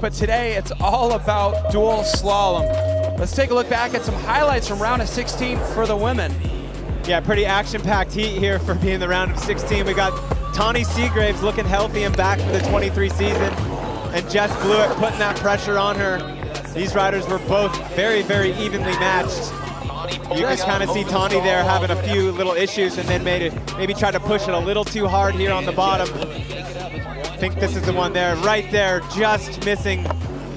But today it's all about dual slalom. Let's take a look back at some highlights from round of 16 for the women. Yeah, pretty action-packed heat here for being the round of 16. We got Tawny Seagraves looking healthy and back for the 23 season, and Jess Blewett putting that pressure on her. These riders were both very, very evenly matched. You can kind of see Tawny there having a few little issues and then maybe try to push it a little too hard here on the bottom. I think this is the one there, right there, just missing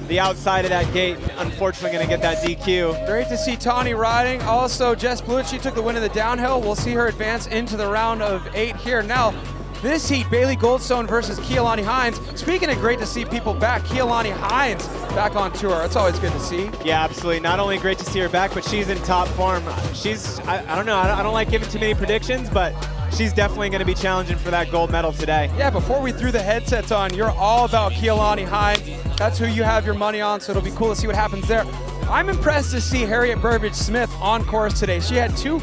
the outside of that gate. Unfortunately going to get that DQ. Great to see Tawny riding. Also, Jess Blewett, she took the win in the downhill. We'll see her advance into the round of 8 here. Now, this heat, Bailey Goldstone versus Keilani Hines. Speaking of great to see people back, Keilani Hines back on tour. It's always good to see. Yeah, absolutely. Not only great to see her back, but she's in top form. She's, I don't know, I don't like giving too many predictions, but she's definitely going to be challenging for that gold medal today. Yeah, before we threw the headsets on, you're all about Keilani Hines. That's who you have your money on, so it'll be cool to see what happens there. I'm impressed to see Harriet Burbidge-Smith on course today. She had 2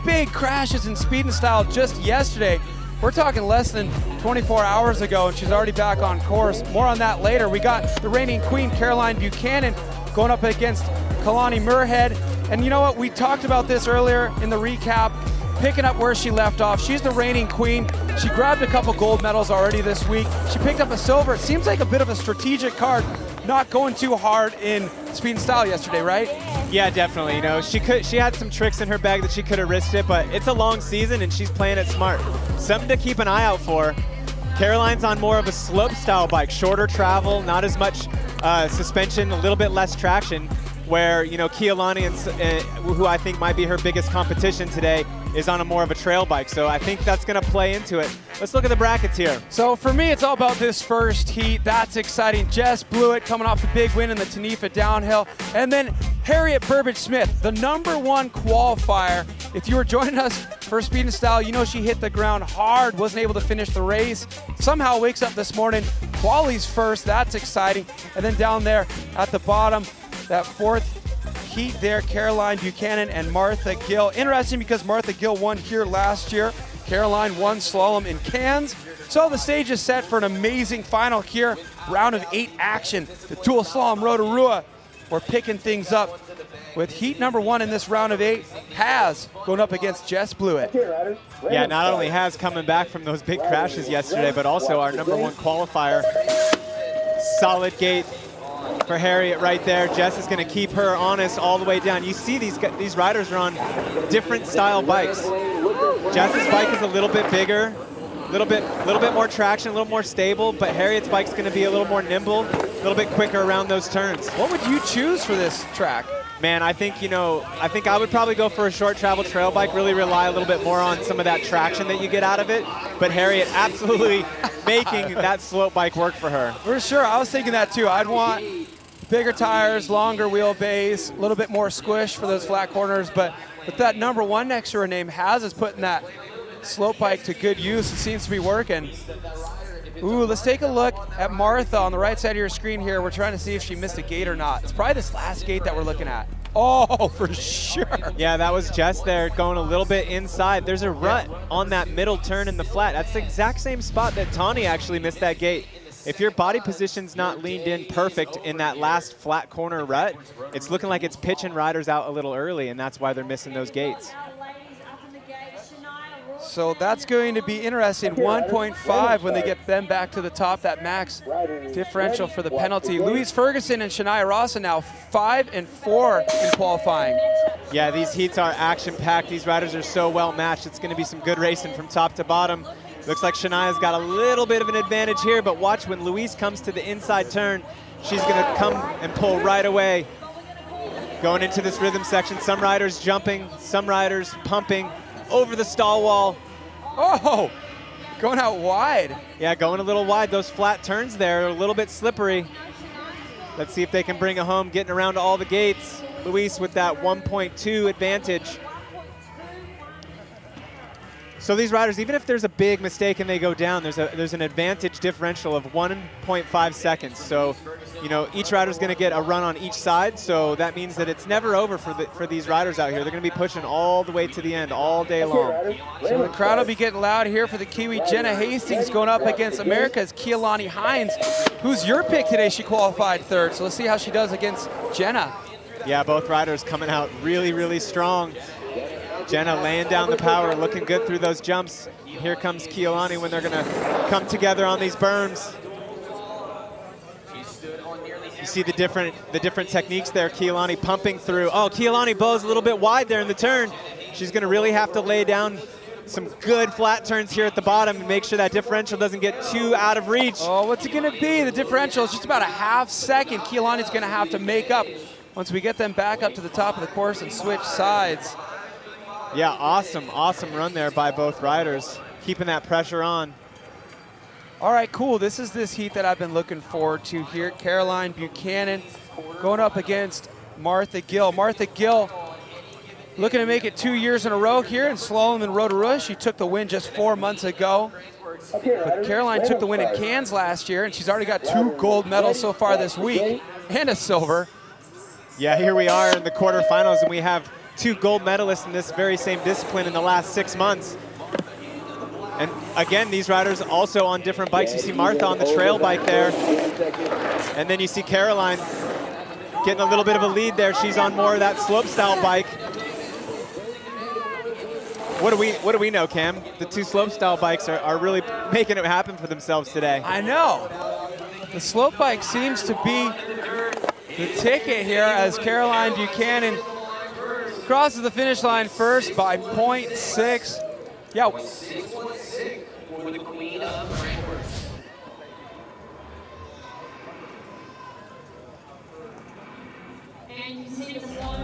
big crashes in speed and style just yesterday. We're talking less than 24 hours ago, and she's already back on course. More on that later. We got the reigning queen, Caroline Buchanan, going up against Kalani Murhead. And you know what? We talked about this earlier in the recap, picking up where she left off. She's the reigning queen. She grabbed a couple gold medals already this week. She picked up a silver. It seems like a bit of a strategic card, not going too hard in speed and style yesterday, right? Yeah, definitely. You know, she had some tricks in her bag that she could have risked it, but it's a long season and she's playing it smart. Something to keep an eye out for. Caroline's on more of a slope style bike, shorter travel, not as much suspension, a little bit less traction, where, you know, Keilani, who I think might be her biggest competition today, is on a more of a trail bike. So I think that's going to play into it. Let's look at the brackets here. So for me, it's all about this first heat. That's exciting. Jess Blewett coming off the big win in the Tanifa downhill. And then Harriet Burbidge-Smith, the #1 qualifier. If you were joining us for speed and style, you know she hit the ground hard, wasn't able to finish the race. Somehow wakes up this morning, quali's first. That's exciting. And then down there at the bottom, that 4th heat there, Caroline Buchanan and Martha Gill. Interesting because Martha Gill won here last year. Caroline won slalom in Cairns. So the stage is set for an amazing final here. Round of 8 action. The Dual Slalom Rotorua. We're picking things up with heat #1 in this round of 8. Has going up against Jess Blewett. Yeah, not only Has coming back from those big crashes yesterday, but also our #1 qualifier. Solid gate for Harriet right there. Jess is going to keep her honest all the way down. You see these riders are on different style bikes. Jess's bike is a little bit bigger, a little bit more traction, a little more stable, but Harriet's bike's going to be a little more nimble, a little bit quicker around those turns. What would you choose for this track? Man, I think I would probably go for a short travel trail bike, really rely a little bit more on some of that traction that you get out of it, but Harriet absolutely making that slope bike work for her. For sure, I was thinking that too. I'd want bigger tires, longer wheelbase, a little bit more squish for those flat corners, but with that #1 next to her name, Has is putting that slope bike to good use. It seems to be working. Ooh, let's take a look at Martha on the right side of your screen here. We're trying to see if she missed a gate or not. It's probably this last gate that we're looking at. Oh, for sure. Yeah, that was Jess there going a little bit inside. There's a rut on that middle turn in the flat. That's the exact same spot that Tawny actually missed that gate. If your body position's not leaned in perfect in that last flat corner rut, it's looking like it's pitching riders out a little early, and that's why they're missing those gates. So that's going to be interesting. 1.5 when they get them back to the top, that max differential for the penalty. Louise Ferguson and Shania Rossa now 5 and 4 in qualifying. Yeah, these heats are action-packed. These riders are so well matched. It's going to be some good racing from top to bottom. Looks like Shania's got a little bit of an advantage here, but watch when Louise comes to the inside turn, she's going to come and pull right away. Going into this rhythm section, some riders jumping, some riders pumping over the stall wall. Oh, going out wide. Yeah, going a little wide. Those flat turns there are a little bit slippery. Let's see if they can bring it home, getting around to all the gates. Luis with that 1.2 advantage. So these riders, even if there's a big mistake and they go down, there's an advantage differential of 1.5 seconds. So you know, each rider's going to get a run on each side, so that means that it's never over for these riders out here. They're going to be pushing all the way to the end all day long. So the crowd will be getting loud here for the Kiwi. Jenna Hastings going up against America's Keilani Hines. Who's your pick today? She qualified third, so let's see how she does against Jenna. Yeah, both riders coming out really, really strong. Jenna laying down the power, looking good through those jumps. Here comes Keilani when they're going to come together on these berms. You see the different techniques there. Keilani pumping through. Oh, Keilani bows a little bit wide there in the turn. She's going to really have to lay down some good flat turns here at the bottom and make sure that differential doesn't get too out of reach. Oh, what's it going to be? The differential is just about a half second. Keilani's going to have to make up once we get them back up to the top of the course and switch sides. Yeah, awesome run there by both riders, keeping that pressure on. All right, cool. This is this heat that I've been looking forward to here. Caroline Buchanan going up against Martha Gill. Martha Gill looking to make it 2 years in a row here in slalom in Rotorua. She took the win just 4 months ago. But Caroline took the win in Cairns last year, and she's already got 2 gold medals so far this week and a silver. Yeah, here we are in the quarterfinals, and we have 2 gold medalists in this very same discipline in the last 6 months. And again, these riders also on different bikes. You see Martha on the trail bike there. And then you see Caroline getting a little bit of a lead there. She's on more of that slope style bike. What do we know, Cam? The 2 slope style bikes are really making it happen for themselves today. I know. The slope bike seems to be the ticket here as Caroline Buchanan crosses the finish line first by 0.6. Yeah. For the Queen of Crankworx. And you see the water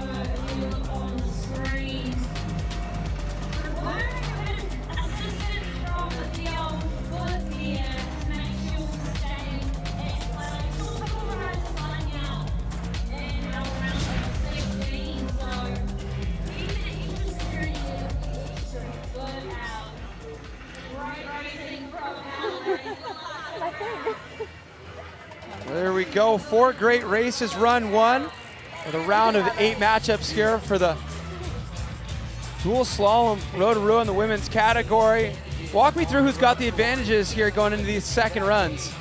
on the screen. Assistant from the old foot here to make sure we stay at line. So a couple of riders line out and around 16. So even if you just steering your foot out. There we go. 4 great races, run 1. With a round of 8 matchups here for the Dual Slalom Rotorua in the women's category. Walk me through who's got the advantages here going into these second runs.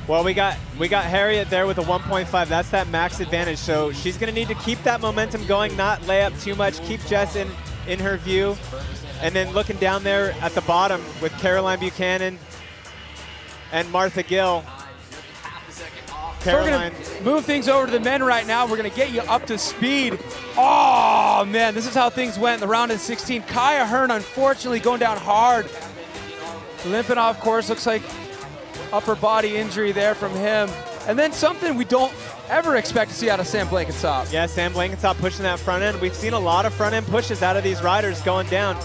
Well, we got Harriet there with a 1.5. That's that max advantage. So she's going to need to keep that momentum going, not lay up too much, keep Jess in her view. And then looking down there at the bottom with Caroline Buchanan and Martha Gill. So we're going to move things over to the men right now. We're going to get you up to speed. Oh, man, this is how things went in the round of 16. Kaya Hearn, unfortunately, going down hard. Limping off course. Looks like upper body injury there from him. And then something we don't ever expect to see out of Sam Blankensop. Yeah, Sam Blankensop pushing that front end. We've seen a lot of front end pushes out of these riders going down.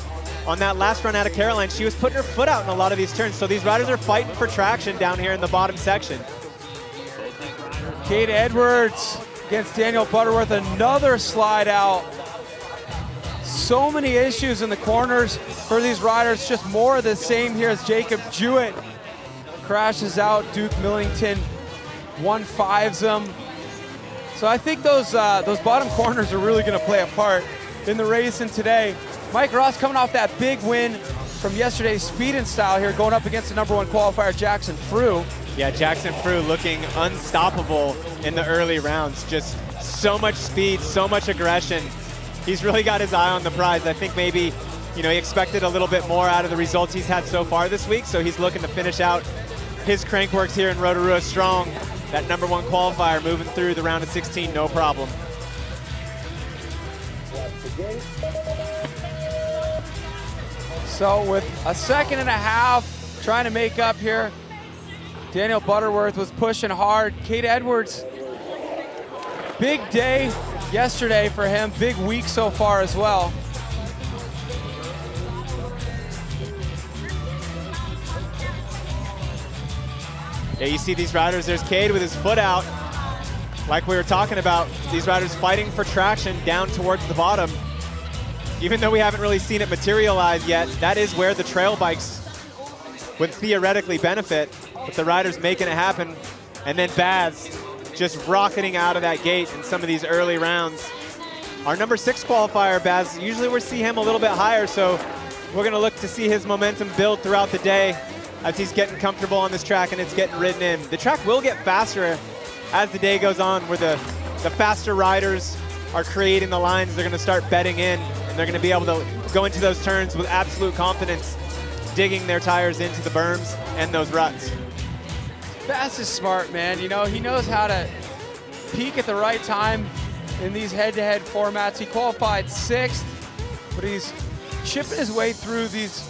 On that last run out of Caroline, she was putting her foot out in a lot of these turns. So these riders are fighting for traction down here in the bottom section. Kate Edwards against Daniel Butterworth, another slide out. So many issues in the corners for these riders. Just more of the same here as Jacob Jewett crashes out. Duke Millington 1-5s them. So I think those bottom corners are really going to play a part in the race. And today, Mike Ross coming off that big win from yesterday's Speed and Style here, going up against the #1 qualifier, Jackson Frew. Yeah, Jackson Frew looking unstoppable in the early rounds. Just so much speed, so much aggression. He's really got his eye on the prize. I think maybe, you know, he expected a little bit more out of the results he's had so far this week, so he's looking to finish out his Crankworx here in Rotorua strong. That #1 qualifier moving through the round of 16, no problem. So with a second and a half trying to make up here, Daniel Butterworth was pushing hard. Kate Edwards, big day yesterday for him, big week so far as well. Yeah, you see these riders, there's Cade with his foot out. Like we were talking about, these riders fighting for traction down towards the bottom. Even though we haven't really seen it materialize yet, that is where the trail bikes would theoretically benefit, with the riders making it happen. And then Baz just rocketing out of that gate in some of these early rounds. Our number 6 qualifier, Baz, usually we see him a little bit higher, so we're going to look to see his momentum build throughout the day as he's getting comfortable on this track and it's getting ridden in. The track will get faster as the day goes on, where the faster riders are creating the lines. They're going to start bedding in, and they're going to be able to go into those turns with absolute confidence, digging their tires into the berms and those ruts. Baz is smart, man. You know, he knows how to peak at the right time in these head-to-head formats. He qualified 6th, but he's chipping his way through these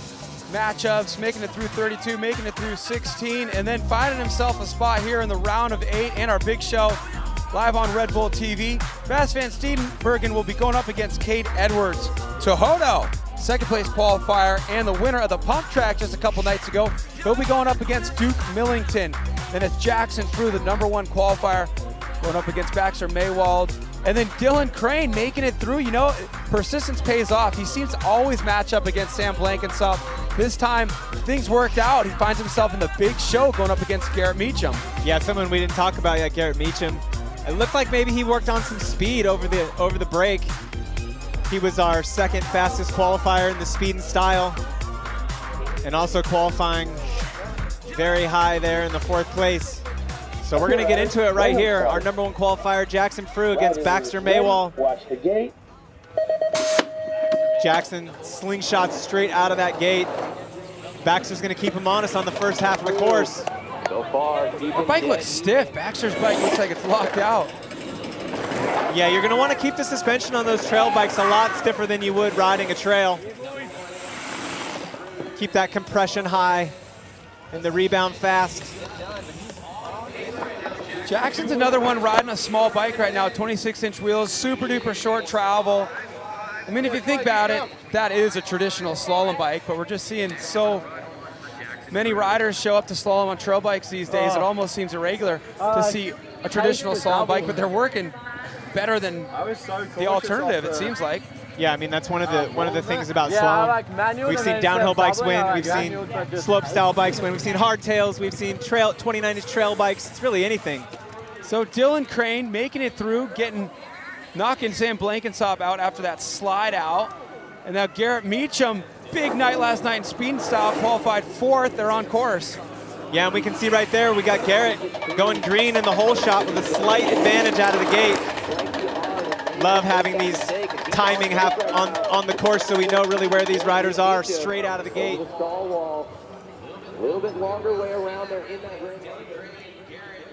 matchups, making it through 32, making it through 16, and then finding himself a spot here in the round of 8 and our big show live on Red Bull TV. Baz van Steenbergen will be going up against Cade Edwards. Tohoto, second place qualifier and the winner of the pump track just a couple nights ago. He'll be going up against Duke Millington. Then it's Jackson Frew, the number 1 qualifier, going up against Baxter Maywald. And then Dylan Crane making it through. You know, persistence pays off. He seems to always match up against Sam Blankensop. This time, things worked out. He finds himself in the big show going up against Garrett Meacham. Yeah, someone we didn't talk about yet, Garrett Meacham. It looked like maybe he worked on some speed over the break. He was our 2nd fastest qualifier in the speed and style, and also qualifying very high there in the 4th place. So we're going to get into it right here. Our number 1 qualifier, Jackson Frew, against Baxter Maywald. Watch the gate. Jackson slingshots straight out of that gate. Baxter's going to keep him honest on the first half of the course. So far, The bike looks stiff. Baxter's bike looks like it's locked out. Yeah, you're going to want to keep the suspension on those trail bikes a lot stiffer than you would riding a trail. Keep that compression high and the rebound fast. Jackson's another one riding a small bike right now, 26-inch wheels, super duper short travel. I mean, if you think about it, that is a traditional slalom bike, but we're just seeing so many riders show up to slalom on trail bikes these days. It almost seems irregular to see a traditional slalom bike, but they're working better than the alternative, it seems like. Yeah, I mean, that's one of the things about slalom. We've seen downhill bikes win, we've seen slope style bikes win, we've seen hardtails, we've seen 29-inch trail bikes. It's really anything. So Dylan Crane making it through, knocking Sam Blankensop out after that slide out. And now Garrett Meacham, big night last night in speed and style, qualified 4th. They're on course. Yeah, and we can see right there, we got Garrett going green in the whole shot with a slight advantage out of the gate. Love having these timing on the course so we know really where these riders are straight out of the gate. A little bit longer way around there in that ring.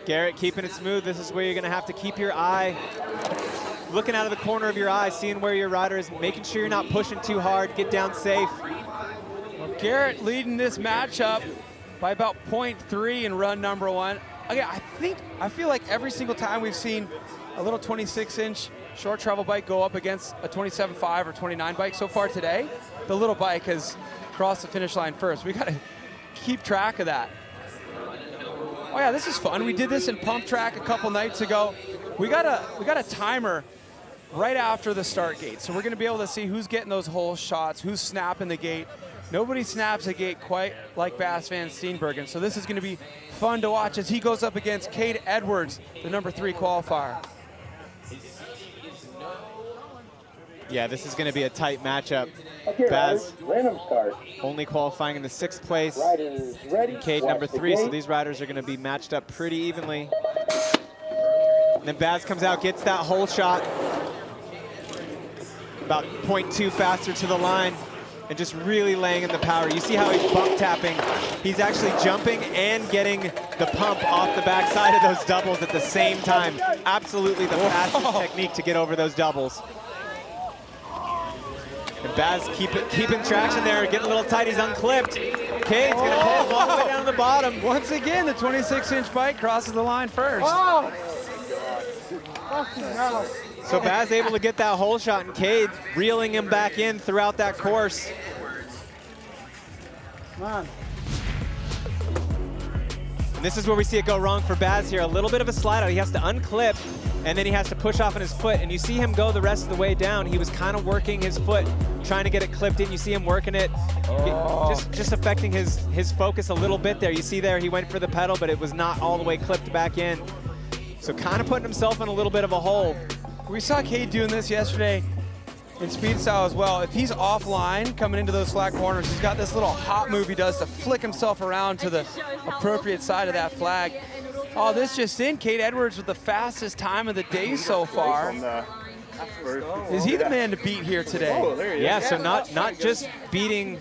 Garrett keeping it smooth. This is where you're going to have to keep your eye, looking out of the corner of your eye, seeing where your rider is, making sure you're not pushing too hard, get down safe. Well, Garrett leading this matchup by about 0.3 in run number 1. Okay, I feel like every single time we've seen a little 26-inch short travel bike go up against a 27.5 or 29 bike so far today, the little bike has crossed the finish line first. We got to keep track of that. Oh yeah, this is fun. We did this in pump track a couple nights ago. We got a timer right after the start gate, so we're going to be able to see who's getting those hole shots, who's snapping the gate. Nobody snaps a gate quite like Baz van Steenbergen, so this is going to be fun to watch as he goes up against Cade Edwards, the number 3 qualifier. Yeah, this is going to be a tight matchup. Okay, Baz random start. only qualifying in the 6th place. Riders ready. Cade Watch number the 3, so gate. these riders are going to be matched up pretty evenly. And then Baz comes out, gets that hole shot, about 0.2 faster to the line, and just really laying in the power. You see how he's bump tapping. He's actually jumping and getting the pump off the backside of those doubles at the same time. Absolutely the fastest technique to get over those doubles. And Baz keeping traction there, getting a little tight, he's unclipped. Cade's gonna pull him all the way down to the bottom. Once again, the 26-inch bike crosses the line first. So Baz able to get that hole shot, and Cade reeling him back in throughout that course. And this is where we see it go wrong for Baz here. A little bit of a slide out. He has to unclip, and then he has to push off on his foot. And you see him go the rest of the way down. He was kind of working his foot, trying to get it clipped in. You see him working it, just affecting his focus a little bit there. You see there he went for the pedal, but it was not all the way clipped back in. So kind of putting himself in a little bit of a hole. We saw Cade doing this yesterday in speed style as well. If he's offline coming into those flat corners, he's got this little hop move he does to flick himself around to the appropriate side of that flag. Oh, this just in, Cade Edwards with the fastest time of the day so far. Is he the man to beat here today? Yeah, so not just beating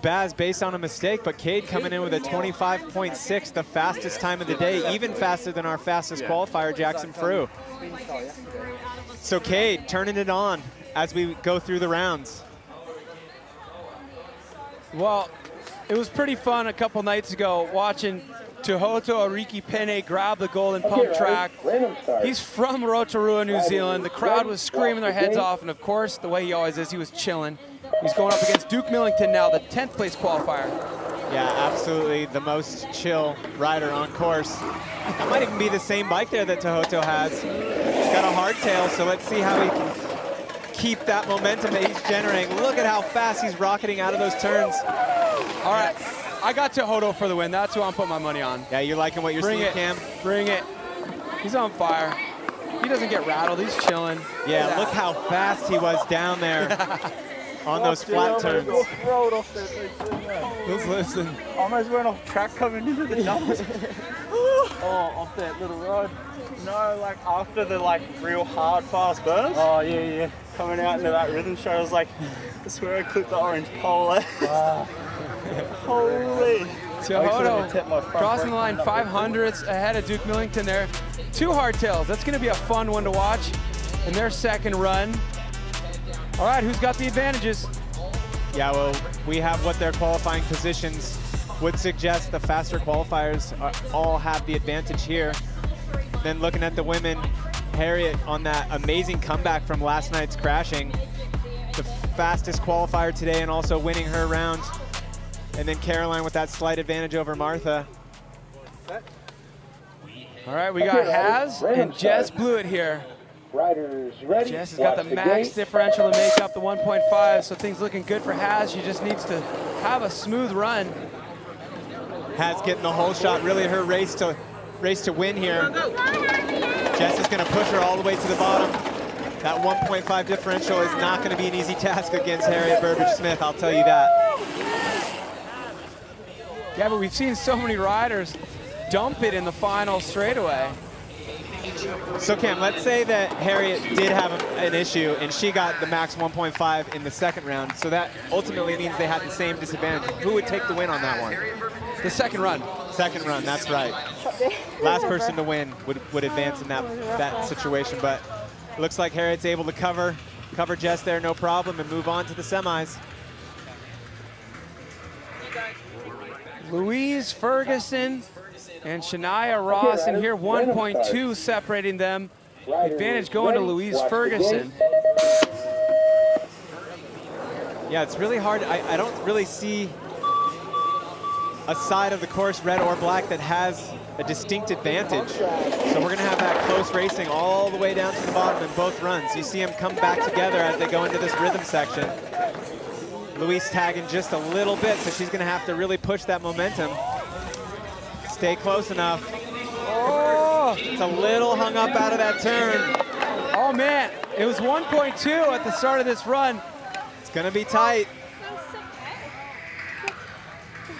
Baz based on a mistake, but Cade coming in with a 25.6, the fastest time of the day, even faster than our fastest qualifier, Jackson Frew. So Cade turning it on as we go through the rounds. Well, it was pretty fun a couple nights ago watching Tuhoto Ariki Pene grab the golden pump track. He's from Rotorua, New Zealand. The crowd was screaming their heads off, and of course, the way he always is, he was chilling. He's going up against Duke Millington now, the 10th place qualifier. Yeah, absolutely the most chill rider on course. That might even be the same bike there that Tuhoto has. He's got a hardtail, so let's see how he can keep that momentum that he's generating. Look at how fast he's rocketing out of those turns. All right, I got Tuhoto for the win. That's who I'm putting my money on. Yeah, you're liking what you're seeing, Cam? Bring it. He's on fire. He doesn't get rattled. He's chilling. Yeah, look how fast he was down there on those flat turns. Rolled off there. Let's listen. Almost went off track coming into the numbers. Oh, off that little road. No, like after the real hard fast burst. Oh yeah. Coming out into that rhythm show, I was like, I swear I clipped the orange pole. Holy. Tuhoto crossing the line 500ths ahead of Duke Millington there. 2 hardtails. That's going to be a fun one to watch in their second run. All right, who's got the advantages? Yeah, well, we have what their qualifying positions would suggest. The faster qualifiers all have the advantage here. Then looking at the women, Harriet on that amazing comeback from last night's crashing. The fastest qualifier today and also winning her round. And then Caroline with that slight advantage over Martha. All right, we got Haz and Jess Blewett here. Riders ready. Jess has got the max differential to make up the 1.5, so things looking good for Haz. She just needs to have a smooth run. Haz getting the whole shot, really her race to win here. Jess is going to push her all the way to the bottom. That 1.5 differential is not going to be an easy task against Harriet Burbidge-Smith, I'll tell you that. Yeah, but we've seen so many riders dump it in the final straightaway. So Cam, let's say that Harriet did have an issue and she got the max 1.5 in the second round. So that ultimately means they had the same disadvantage. Who would take the win on that one? The second run. Second run, that's right. Last person to win would advance in that situation. But it looks like Harriet's able to cover Jess there, no problem, and move on to the semis. Louise Ferguson and Shania Ross in here, 1.2 separating them. Advantage going to Louise Ferguson. Yeah, it's really hard. I don't really see a side of the course, red or black, that has a distinct advantage. So we're going to have that close racing all the way down to the bottom in both runs. You see them come back together as they go into this rhythm section. Louise tagging just a little bit, so she's going to have to really push that momentum. Stay close enough. Oh, it's a little hung up out of that turn. Oh man, it was 1.2 at the start of this run. It's going to be tight.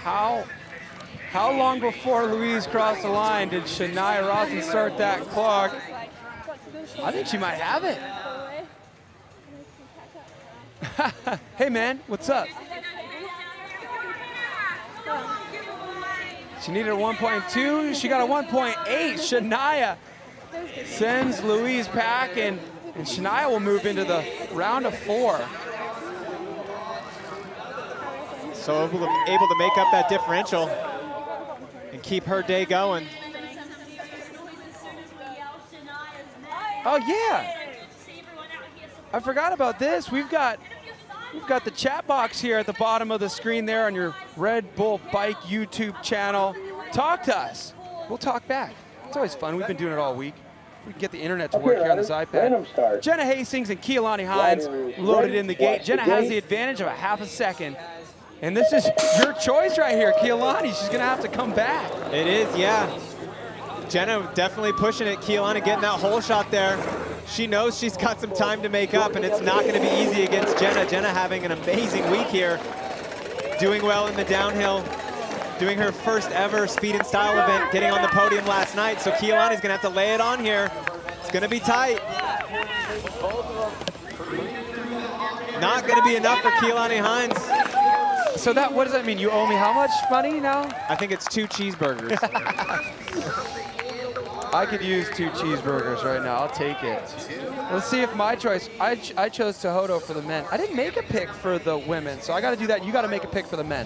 How long before Louise crossed the line did Shania Ross start that clock? I think she might have it. Hey man, what's up? She needed a 1.2, she got a 1.8. Shania sends Louise packing, and Shania will move into the round of 4. So able to make up that differential and keep her day going. Oh yeah, I forgot about this. We've got the chat box here at the bottom of the screen there on your Red Bull Bike YouTube channel. Talk to us. We'll talk back. It's always fun. We've been doing it all week. We can get the internet to work here on this iPad. Jenna Hastings and Keilani Hines loaded in the gate. Jenna has the advantage of a half a second. And this is your choice right here, Keilani. She's going to have to come back. It is, yeah. Jenna definitely pushing it. Keelani getting that hole shot there. She knows she's got some time to make up, and it's not going to be easy against Jenna. Jenna having an amazing week here, doing well in the downhill, doing her first ever speed and style event, getting on the podium last night. So Keelani's going to have to lay it on here. It's going to be tight. Not going to be enough for Keelani Hines. So that, what does that mean? You owe me how much money now? I think it's 2 cheeseburgers. I could use 2 cheeseburgers right now. I'll take it. Let's see if my choice. I chose Tehoto for the men. I didn't make a pick for the women, so I got to do that. You got to make a pick for the men.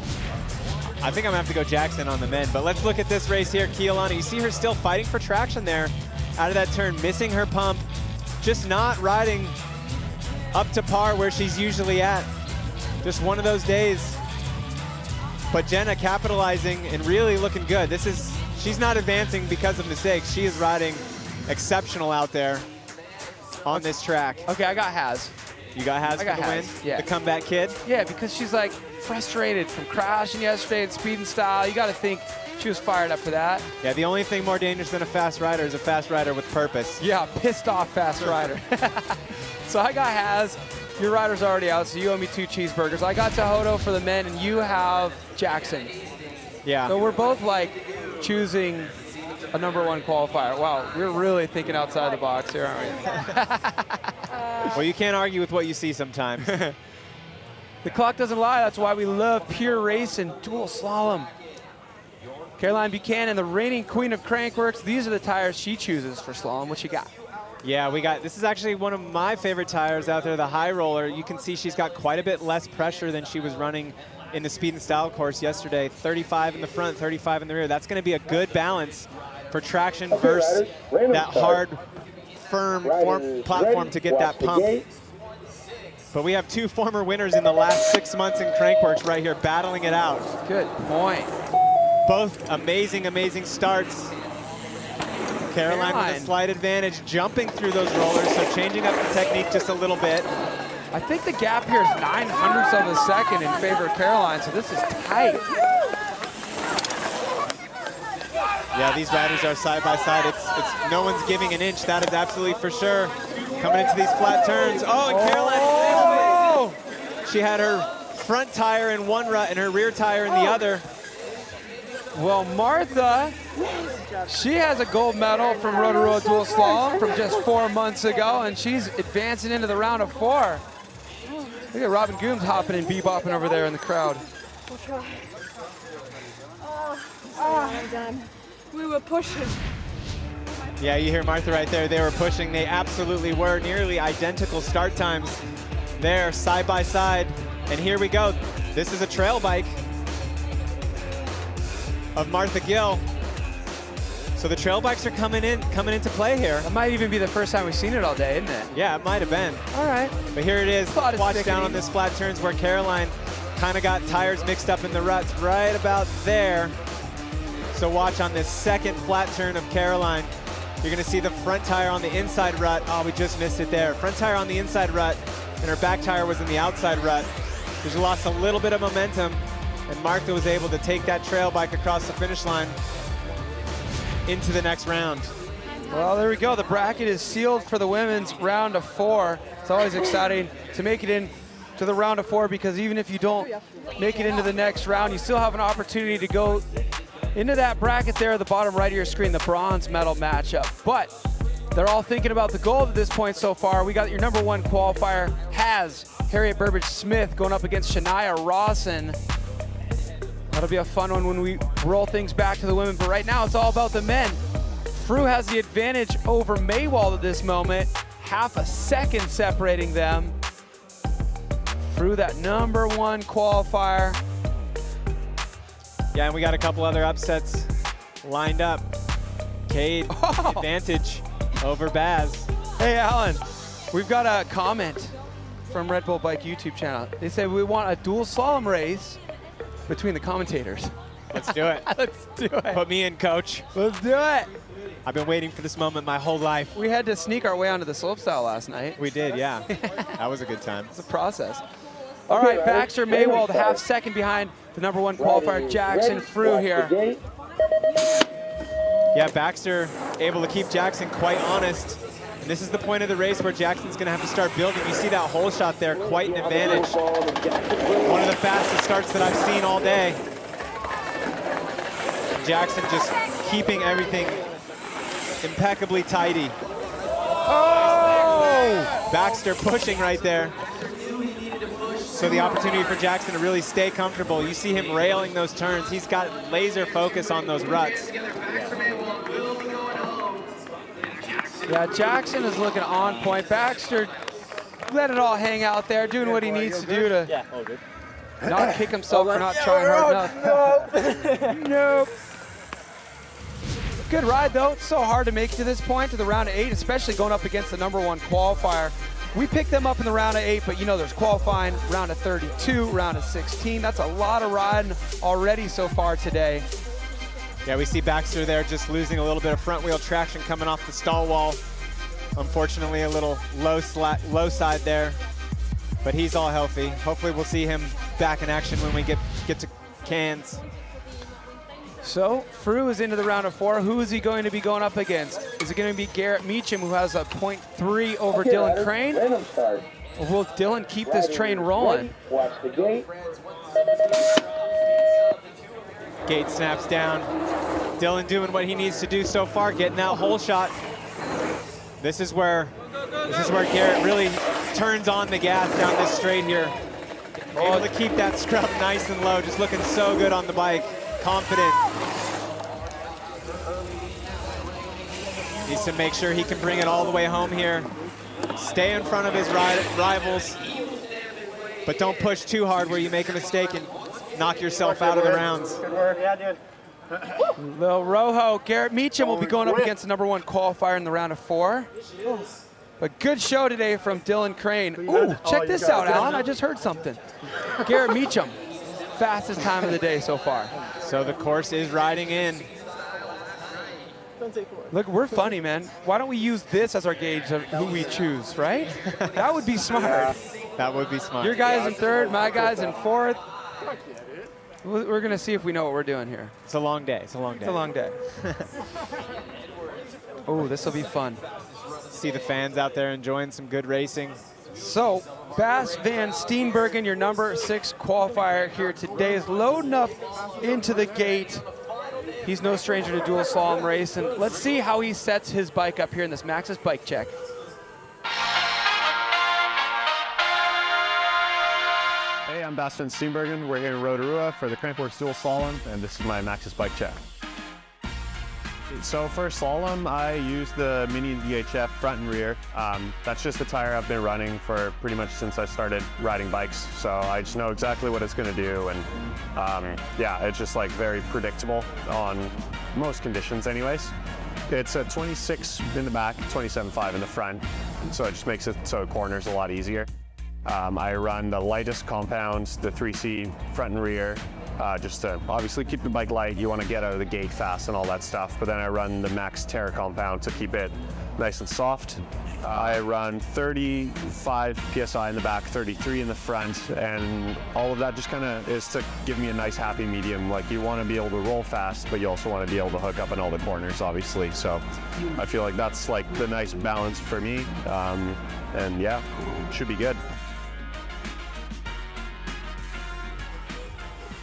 I think I'm going to have to go Jackson on the men, but let's look at this race here. Keelani, you see her still fighting for traction there out of that turn, missing her pump, just not riding up to par where she's usually at. Just one of those days. But Jenna capitalizing and really looking good. She's not advancing because of mistakes. She is riding exceptional out there on this track. Okay, I got Haz. You got Haz for the win? Yeah. The comeback kid? Yeah, because she's like frustrated from crashing yesterday in speed and style. You got to think she was fired up for that. Yeah, the only thing more dangerous than a fast rider is a fast rider with purpose. Yeah, pissed off fast rider. So I got Haz. Your rider's already out, so you owe me 2 cheeseburgers. I got Tehoto for the men, and you have Jackson. Yeah. So we're both like choosing a #1 qualifier. Wow, we're really thinking outside the box here, aren't we? Well, you can't argue with what you see sometimes. The clock doesn't lie. That's why we love pure race and dual slalom. Caroline Buchanan, the reigning queen of Crankworx. These are the tires she chooses for slalom. What you got? Yeah, this is actually one of my favorite tires out there, the high roller. You can see she's got quite a bit less pressure than she was running in the speed and style course yesterday. 35 in the front, 35 in the rear. That's going to be a good balance for traction versus that hard, firm platform to get that pump. But we have 2 former winners in the last 6 months in Crankworx right here battling it out. Good point. Both amazing, amazing starts. Caroline with a slight advantage, jumping through those rollers, so changing up the technique just a little bit. I think the gap here is 0.09 of a second in favor of Caroline, so this is tight. Yeah, these riders are side by side. It's no one's giving an inch, that is absolutely for sure. Coming into these flat turns. Oh, and Caroline, she had her front tire in one rut and her rear tire in the other. Well, Martha, she has a gold medal from Rotorua Dual Slalom from just 4 months ago, and she's advancing into the round of 4. Look at Robin Gooms hopping and bebopping over there in the crowd. We'll try. I'm done. We were pushing. Yeah, you hear Martha right there. They were pushing. They absolutely were. Nearly identical start times there, side by side. And here we go. This is a trail bike of Martha Gill. So the trail bikes are coming into play here. That might even be the first time we've seen it all day, isn't it? Yeah, it might have been. All right. But here it is. Watch down on this flat turns where Caroline kind of got tires mixed up in the ruts right about there. So watch on this second flat turn of Caroline. You're going to see the front tire on the inside rut. Oh, we just missed it there. Front tire on the inside rut, and her back tire was in the outside rut. She lost a little bit of momentum, and Martha was able to take that trail bike across the finish line into the next round. Well, there we go. The bracket is sealed for the women's round of 4. It's always exciting to make it in to the round of 4, because even if you don't make it into the next round, you still have an opportunity to go into that bracket there at the bottom right of your screen, the bronze medal matchup. But they're all thinking about the gold at this point so far. We got your #1 qualifier, Harriet Burbidge-Smith, going up against Shania Rawson. That'll be a fun one when we roll things back to the women. But right now, it's all about the men. Frew has the advantage over Maywald at this moment. Half a second separating them. Frew, that #1 qualifier. Yeah, and we got a couple other upsets lined up. Cade, advantage over Baz. Hey, Alan, we've got a comment from Red Bull Bike YouTube channel. They say we want a dual slalom race between the commentators. Let's do it. Let's do it. Put me in, coach. Let's do it. I've been waiting for this moment my whole life. We had to sneak our way onto the slopestyle last night. We did, yeah. That was a good time. It's a process. All right, Baxter Maywald, half second behind the #1 qualifier, Jackson Frew here. Yeah, Baxter able to keep Jackson quite honest. And this is the point of the race where Jackson's gonna have to start building. You see that hole shot there, quite an advantage. One of the fastest starts that I've seen all day. Jackson just keeping everything impeccably tidy. Oh! Baxter pushing right there. So the opportunity for Jackson to really stay comfortable. You see him railing those turns. He's got laser focus on those ruts. Yeah, Jackson is looking on point. Baxter let it all hang out there, doing what he needs to do to not kick himself for not trying hard enough. Nope. Good ride, though. It's so hard to make it to this point, to the round of 8, especially going up against the #1 qualifier. We picked them up in the round of 8, but you know there's qualifying, round of 32, round of 16. That's a lot of riding already so far today. Yeah, we see Baxter there just losing a little bit of front wheel traction coming off the stall wall. Unfortunately, a little low side there, but he's all healthy. Hopefully we'll see him back in action when we get to Cairns. So, Frew is into the round of 4. Who is he going to be going up against? Is it going to be Garrett Meacham, who has a .3 over Dylan Crane? Or will Dylan keep this train rolling? Watch the gate. Gate snaps down. Dylan doing what he needs to do so far, getting that hole shot. This is where Garrett really turns on the gas down this straight here. Able to keep that scrub nice and low, just looking so good on the bike. Confident. Needs to make sure he can bring it all the way home here. Stay in front of his rivals, but don't push too hard where you make a mistake and knock yourself out of the rounds. Good work. Yeah, dude. Lil Rojo, Garrett Meacham will be going up against the #1 qualifier in the round of 4. But good show today from Dylan Crane. Ooh, check this out, Alan. I just heard something. Garrett Meacham, fastest time of the day so far. So the course is riding in. Look, we're funny, man. Why don't we use this as our gauge of who we choose, right? That would be smart. That would be smart. Your guy's in 3rd, my guy's in 4th. We're going to see if we know what we're doing here. It's a long day. It's a long day. It's a long day. Oh, this will be fun. See the fans out there enjoying some good racing. So, Bas van Steenbergen, your #6 qualifier here today, is loading up into the gate. He's no stranger to dual slalom race, and let's see how he sets his bike up here in this Maxxis bike check. Hey, I'm Bas van Steenbergen. We're here in Rotorua for the Crankworx Dual Slalom, and this is my Maxxis bike check. So for slalom, I use the Mini DHF front and rear. That's just the tire I've been running for pretty much since I started riding bikes. So I just know exactly what it's going to do, and yeah, it's just like very predictable on most conditions anyways. It's a 26 in the back, 27.5 in the front, so it just makes it so corners a lot easier. I run the lightest compound, the 3C front and rear, just to obviously keep the bike light. You want to get out of the gate fast and all that stuff, but then I run the Max Terra compound to keep it nice and soft. I run 35 PSI in the back, 33 in the front, and all of that just kind of is to give me a nice happy medium. Like, you want to be able to roll fast, but you also want to be able to hook up in all the corners, obviously. So I feel like that's like the nice balance for me, and yeah, it should be good.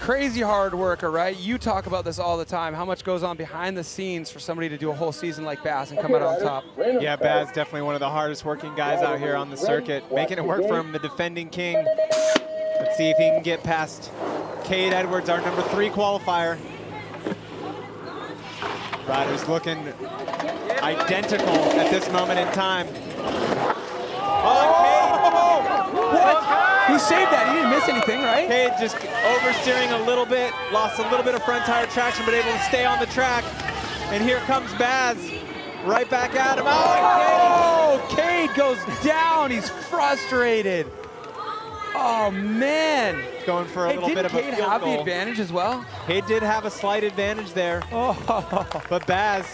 Crazy hard worker, right? You talk about this all the time. How much goes on behind the scenes for somebody to do a whole season like Bas and come out on top? Yeah, Baz, definitely one of the hardest working guys out here on the circuit. Making it work for him, the defending king. Let's see if he can get past Cade Edwards, our #3 qualifier. Riders looking identical at this moment in time. What? He saved that. He didn't miss anything, right? Cade just oversteering a little bit, lost a little bit of front tire traction, but able to stay on the track. And here comes Baz, right back at him. Oh, Cade goes down. He's frustrated. Oh, man. Going for a little bit of a Cade field have the goal. advantage as well? Cade did have a slight advantage there, but Baz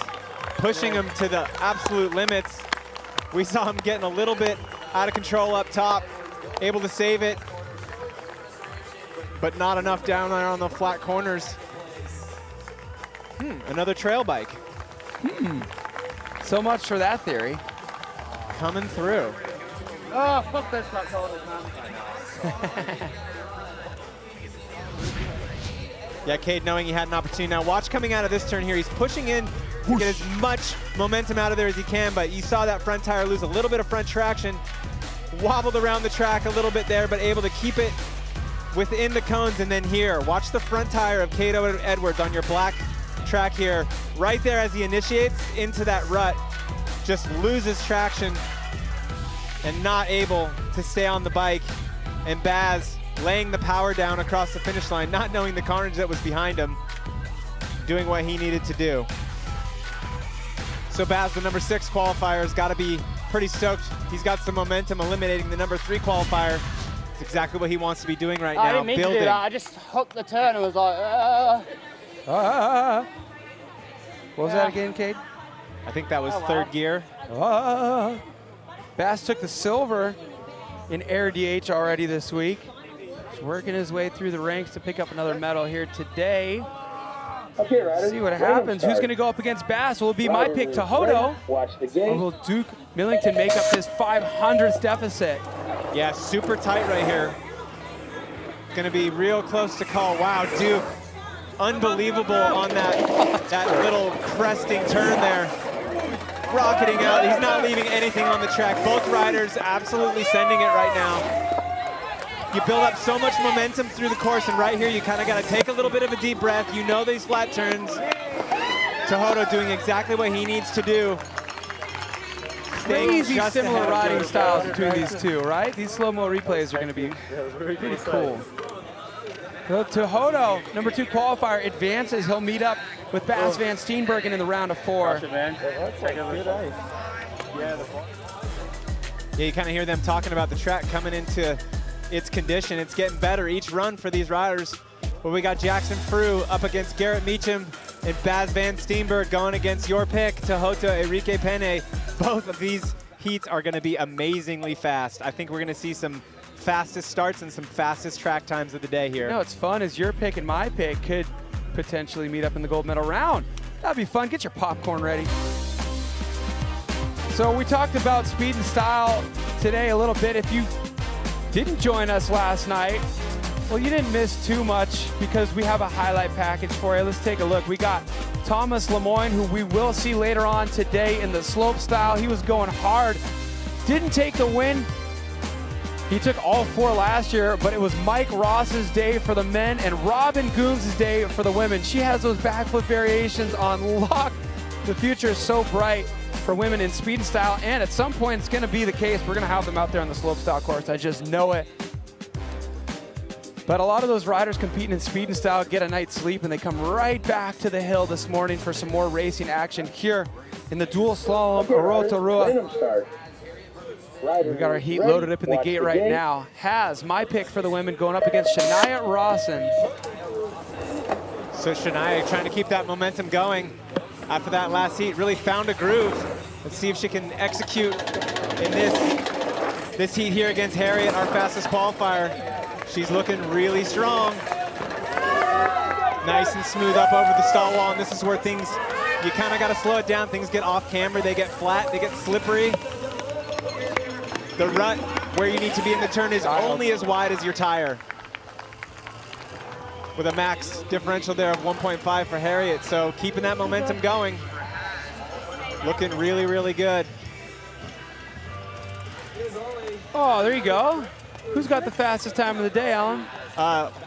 pushing him to the absolute limits. We saw him getting a little bit out of control up top, able to save it, but not enough down there on the flat corners. Another trail bike. So much for that theory. Coming through. Oh, fuck those flat shoulders, man. Yeah, Cade knowing he had an opportunity. Now watch coming out of this turn here. He's pushing in to get as much momentum out of there as he can, but you saw that front tire lose a little bit of front traction. Wobbled around the track a little bit there, but able to keep it within the cones. And then here, watch the front tire of Cade Edwards on your black track here. Right there as he initiates into that rut, just loses traction and not able to stay on the bike. And Baz laying the power down across the finish line, not knowing the carnage that was behind him, doing what he needed to do. So Baz, the number 6 qualifier, has got to be pretty stoked. He's got some momentum, eliminating the number 3 qualifier. It's exactly what he wants to be doing right now, I didn't mean building. to do that. I just hooked the turn and was like, What was that again, Cade? I think that was third gear. Bass took the silver in air DH already this week. He's working his way through the ranks to pick up another medal here today. Okay, riders, See what happens. Who's going to go up against Bass? Will it be my pick, Tohoto? Watch the Or game. will Duke Millington make up his 500th deficit? Yeah, super tight right here. Gonna be real close to call. Wow, Duke, unbelievable on that little cresting turn there. Rocketing out, he's not leaving anything on the track. Both riders absolutely sending it right now. You build up so much momentum through the course, and right here you kind of got to take a little bit of a deep breath. You know these flat turns. Tohoto doing exactly what he needs to do. Staying Crazy just similar ahead of riding Duke. styles between these two, right? These slow-mo replays are going to be pretty cool. So Tohoto, number 2 qualifier, advances. He'll meet up with Bas van Steenbergen in the round of 4. Yeah, you kind of hear them talking about the track coming into its condition. It's getting better each run for these riders. But we got Jackson Frew up against Garrett Meacham and Bas van Steenberg going against your pick, Tohoto Enrique Penne. Both of these heats are going to be amazingly fast. I think we're going to see some fastest starts and some fastest track times of the day here. You know, it's fun as your pick and my pick could potentially meet up in the gold medal round. That'd be fun. Get your popcorn ready. So we talked about speed and style today a little bit. If you didn't join us last night, well, you didn't miss too much because we have a highlight package for you. Let's take a look. We got Thomas Lemoyne, who we will see later on today in the slope style. He was going hard. Didn't take the win. He took all 4 last year, but it was Mike Ross's day for the men and Robin Gooms' day for the women. She has those backflip variations on lock. The future is so bright for women in speed and style, and at some point it's going to be the case. We're going to have them out there on the slopestyle course. I just know it. But a lot of those riders competing in speed and style get a night's sleep, and they come right back to the hill this morning for some more racing action here in the Dual Slalom Rotorua. We got our heat loaded up in the gate right now. Has my pick for the women going up against Shania Rawson. So Shania trying to keep that momentum going after that last heat. Really found a groove. Let's see if she can execute in this heat here against Harriet, our fastest qualifier. She's looking really strong. Nice and smooth up over the stall wall, and this is where things, you kind of got to slow it down. Things get off camber, they get flat, they get slippery. The rut where you need to be in the turn is only as wide as your tire. With a max differential there of 1.5 for Harriet, so keeping that momentum going. Looking really, really good. Oh, there you go. Who's got the fastest time of the day, Alan?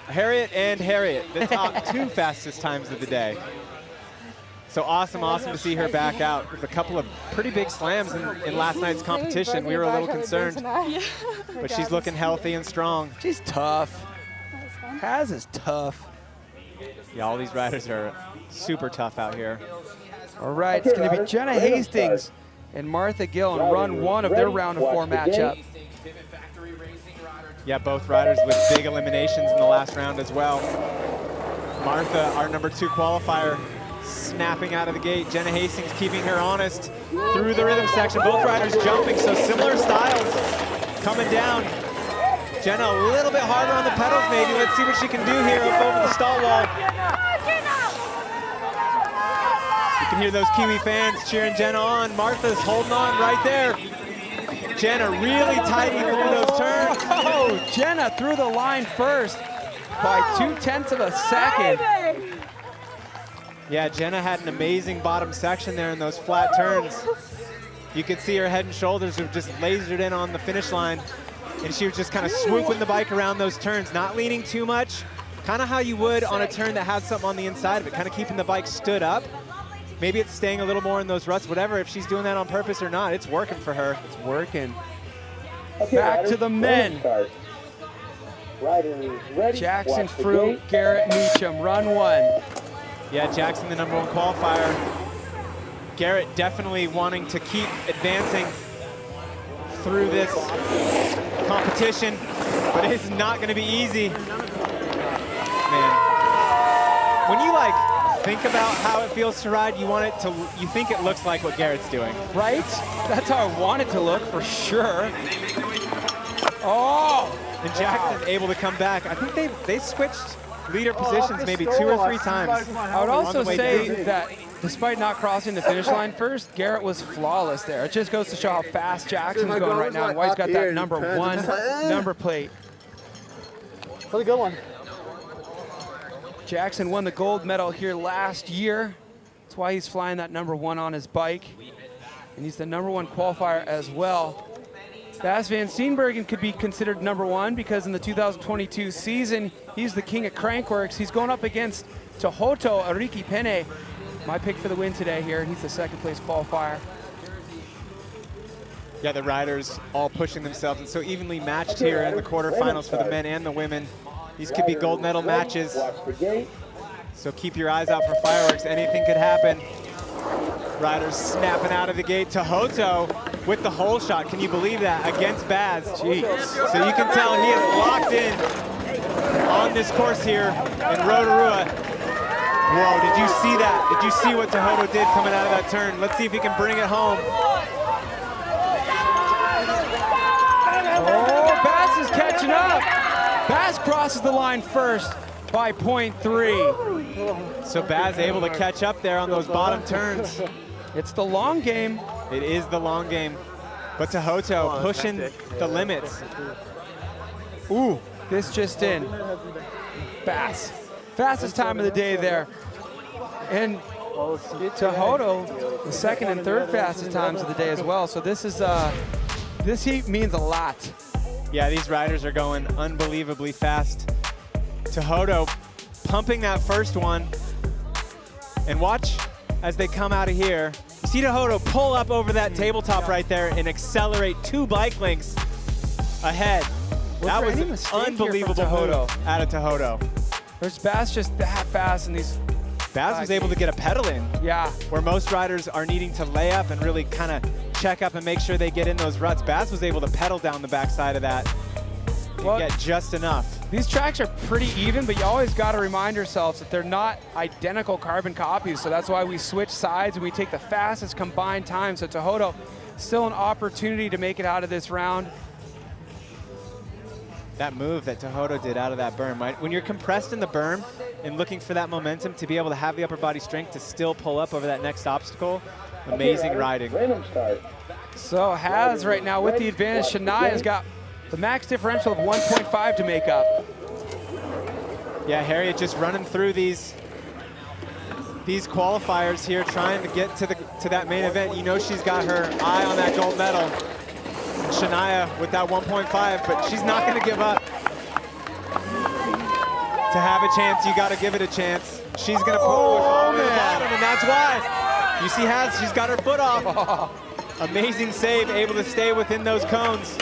Harriet and Harriet, the top 2 fastest times of the day. So awesome to see her back out with a couple of pretty big slams in last night's competition. We were a little concerned, but she's looking healthy and strong. She's tough. Has is tough. Yeah, all these riders are super tough out here. All right, it's going to be Jenna Hastings and Martha Gill in run 1 of their round of 4 matchup. Yeah, both riders with big eliminations in the last round as well. Martha, our number 2 qualifier, snapping out of the gate. Jenna Hastings keeping her honest through the rhythm section. Both riders jumping, so similar styles coming down. Jenna a little bit harder on the pedals maybe. Let's see what she can do here up over the stall wall. You can hear those Kiwi fans cheering Jenna on. Martha's holding on right there. Jenna really tightening through those turns. Oh, Jenna through the line first by 0.2 of a second. Yeah, Jenna had an amazing bottom section there in those flat turns. You could see her head and shoulders were just lasered in on the finish line, and she was just kind of swooping the bike around those turns, not leaning too much, kind of how you would on a turn that had something on the inside of it, kind of keeping the bike stood up. Maybe it's staying a little more in those ruts, whatever. If she's doing that on purpose or not, it's working for her. It's working. Okay, Back riders, to the men. start. Riders ready. Jackson Watch the Fruit, gate. Garrett Meacham, run 1. Yeah, Jackson, the #1 qualifier. Garrett definitely wanting to keep advancing through this competition, but it's not going to be easy. Man, when you think about how it feels to ride, you think it looks like what Garrett's doing. Right? That's how I want it to look, for sure. Oh! And Jackson's able to come back. I think they switched leader positions maybe 2 or 3 times. I would also say that despite not crossing the finish line first, Garrett was flawless there. It just goes to show how fast Jackson's going right now and why he's got that #1 number plate. That's a good one. Jackson won the gold medal here last year. That's why he's flying that #1 on his bike. And he's the #1 qualifier as well. Bas van Steenbergen could be considered #1 because in the 2022 season, he's the king of Crankworx. He's going up against Tohoto Ariki Pene. My pick for the win today here, and he's the 2nd place qualifier. Yeah, the riders all pushing themselves, and so evenly matched here in the quarterfinals for the men and the women. These could be gold medal matches, Watch the gate. so keep your eyes out for fireworks. Anything could happen. Riders snapping out of the gate. Tohoto with the hole shot. Can you believe that? Against Baz. Jeez. So you can tell he is locked in on this course here in Rotorua. Whoa, did you see that? Did you see what Tohoto did coming out of that turn? Let's see if he can bring it home. Oh, Bass is catching up. Bass crosses the line first by 0.3. So Baz able to catch up there on those bottom turns. It's the long game. It is the long game. But Tohoto pushing the limits. Ooh, this just in. Bass. Fastest time of the day there. And Tohoto, the 2nd and 3rd fastest times of the day as well. So this is this heat means a lot. Yeah, these riders are going unbelievably fast. Tohoto pumping that first one. And watch as they come out of here. You see Tohoto pull up over that tabletop right there and accelerate 2 bike lengths ahead. That was an unbelievable move out of Tohoto. There's Bass just that fast in these. Baz was able to get a pedal in. Yeah. Where most riders are needing to lay up and really kind of check up and make sure they get in those ruts. Baz was able to pedal down the backside of that and get just enough. These tracks are pretty even, but you always got to remind yourselves that they're not identical carbon copies. So that's why we switch sides and we take the fastest combined time. So Tohoto, still an opportunity to make it out of this round. That move that Tohoto did out of that berm, right? When you're compressed in the berm and looking for that momentum to be able to have the upper body strength to still pull up over that next obstacle, amazing riding. Random start. So Haz right now with the advantage. Shania's got the max differential of 1.5 to make up. Yeah, Harriet just running through these qualifiers here, trying to get to that main event. You know she's got her eye on that gold medal. Shania with that 1.5, but she's not going to give up. To have a chance, you got to give it a chance. She's going to push all the way to the bottom, and that's why. You see Haz, she's got her foot off. Amazing save, able to stay within those cones.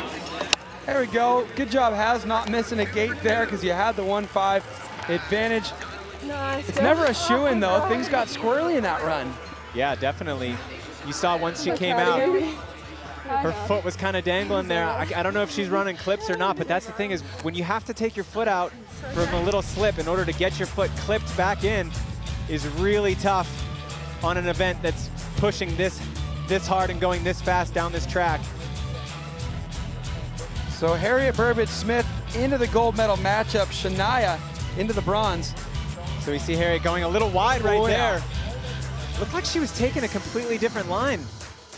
There we go. Good job, Haz, not missing a gate there because you had the 1.5 advantage. Nice. It's never a shoe-in, though. Things got squirrely in that run. Yeah, definitely. You saw once she came out, her foot was kind of dangling there. I don't know if she's running clips or not, but that's the thing is when you have to take your foot out from a little slip in order to get your foot clipped back in is really tough on an event that's pushing this hard and going this fast down this track. So Harriet Burbidge-Smith into the gold medal matchup. Shania into the bronze. So we see Harriet going a little wide right there. Looked like she was taking a completely different line.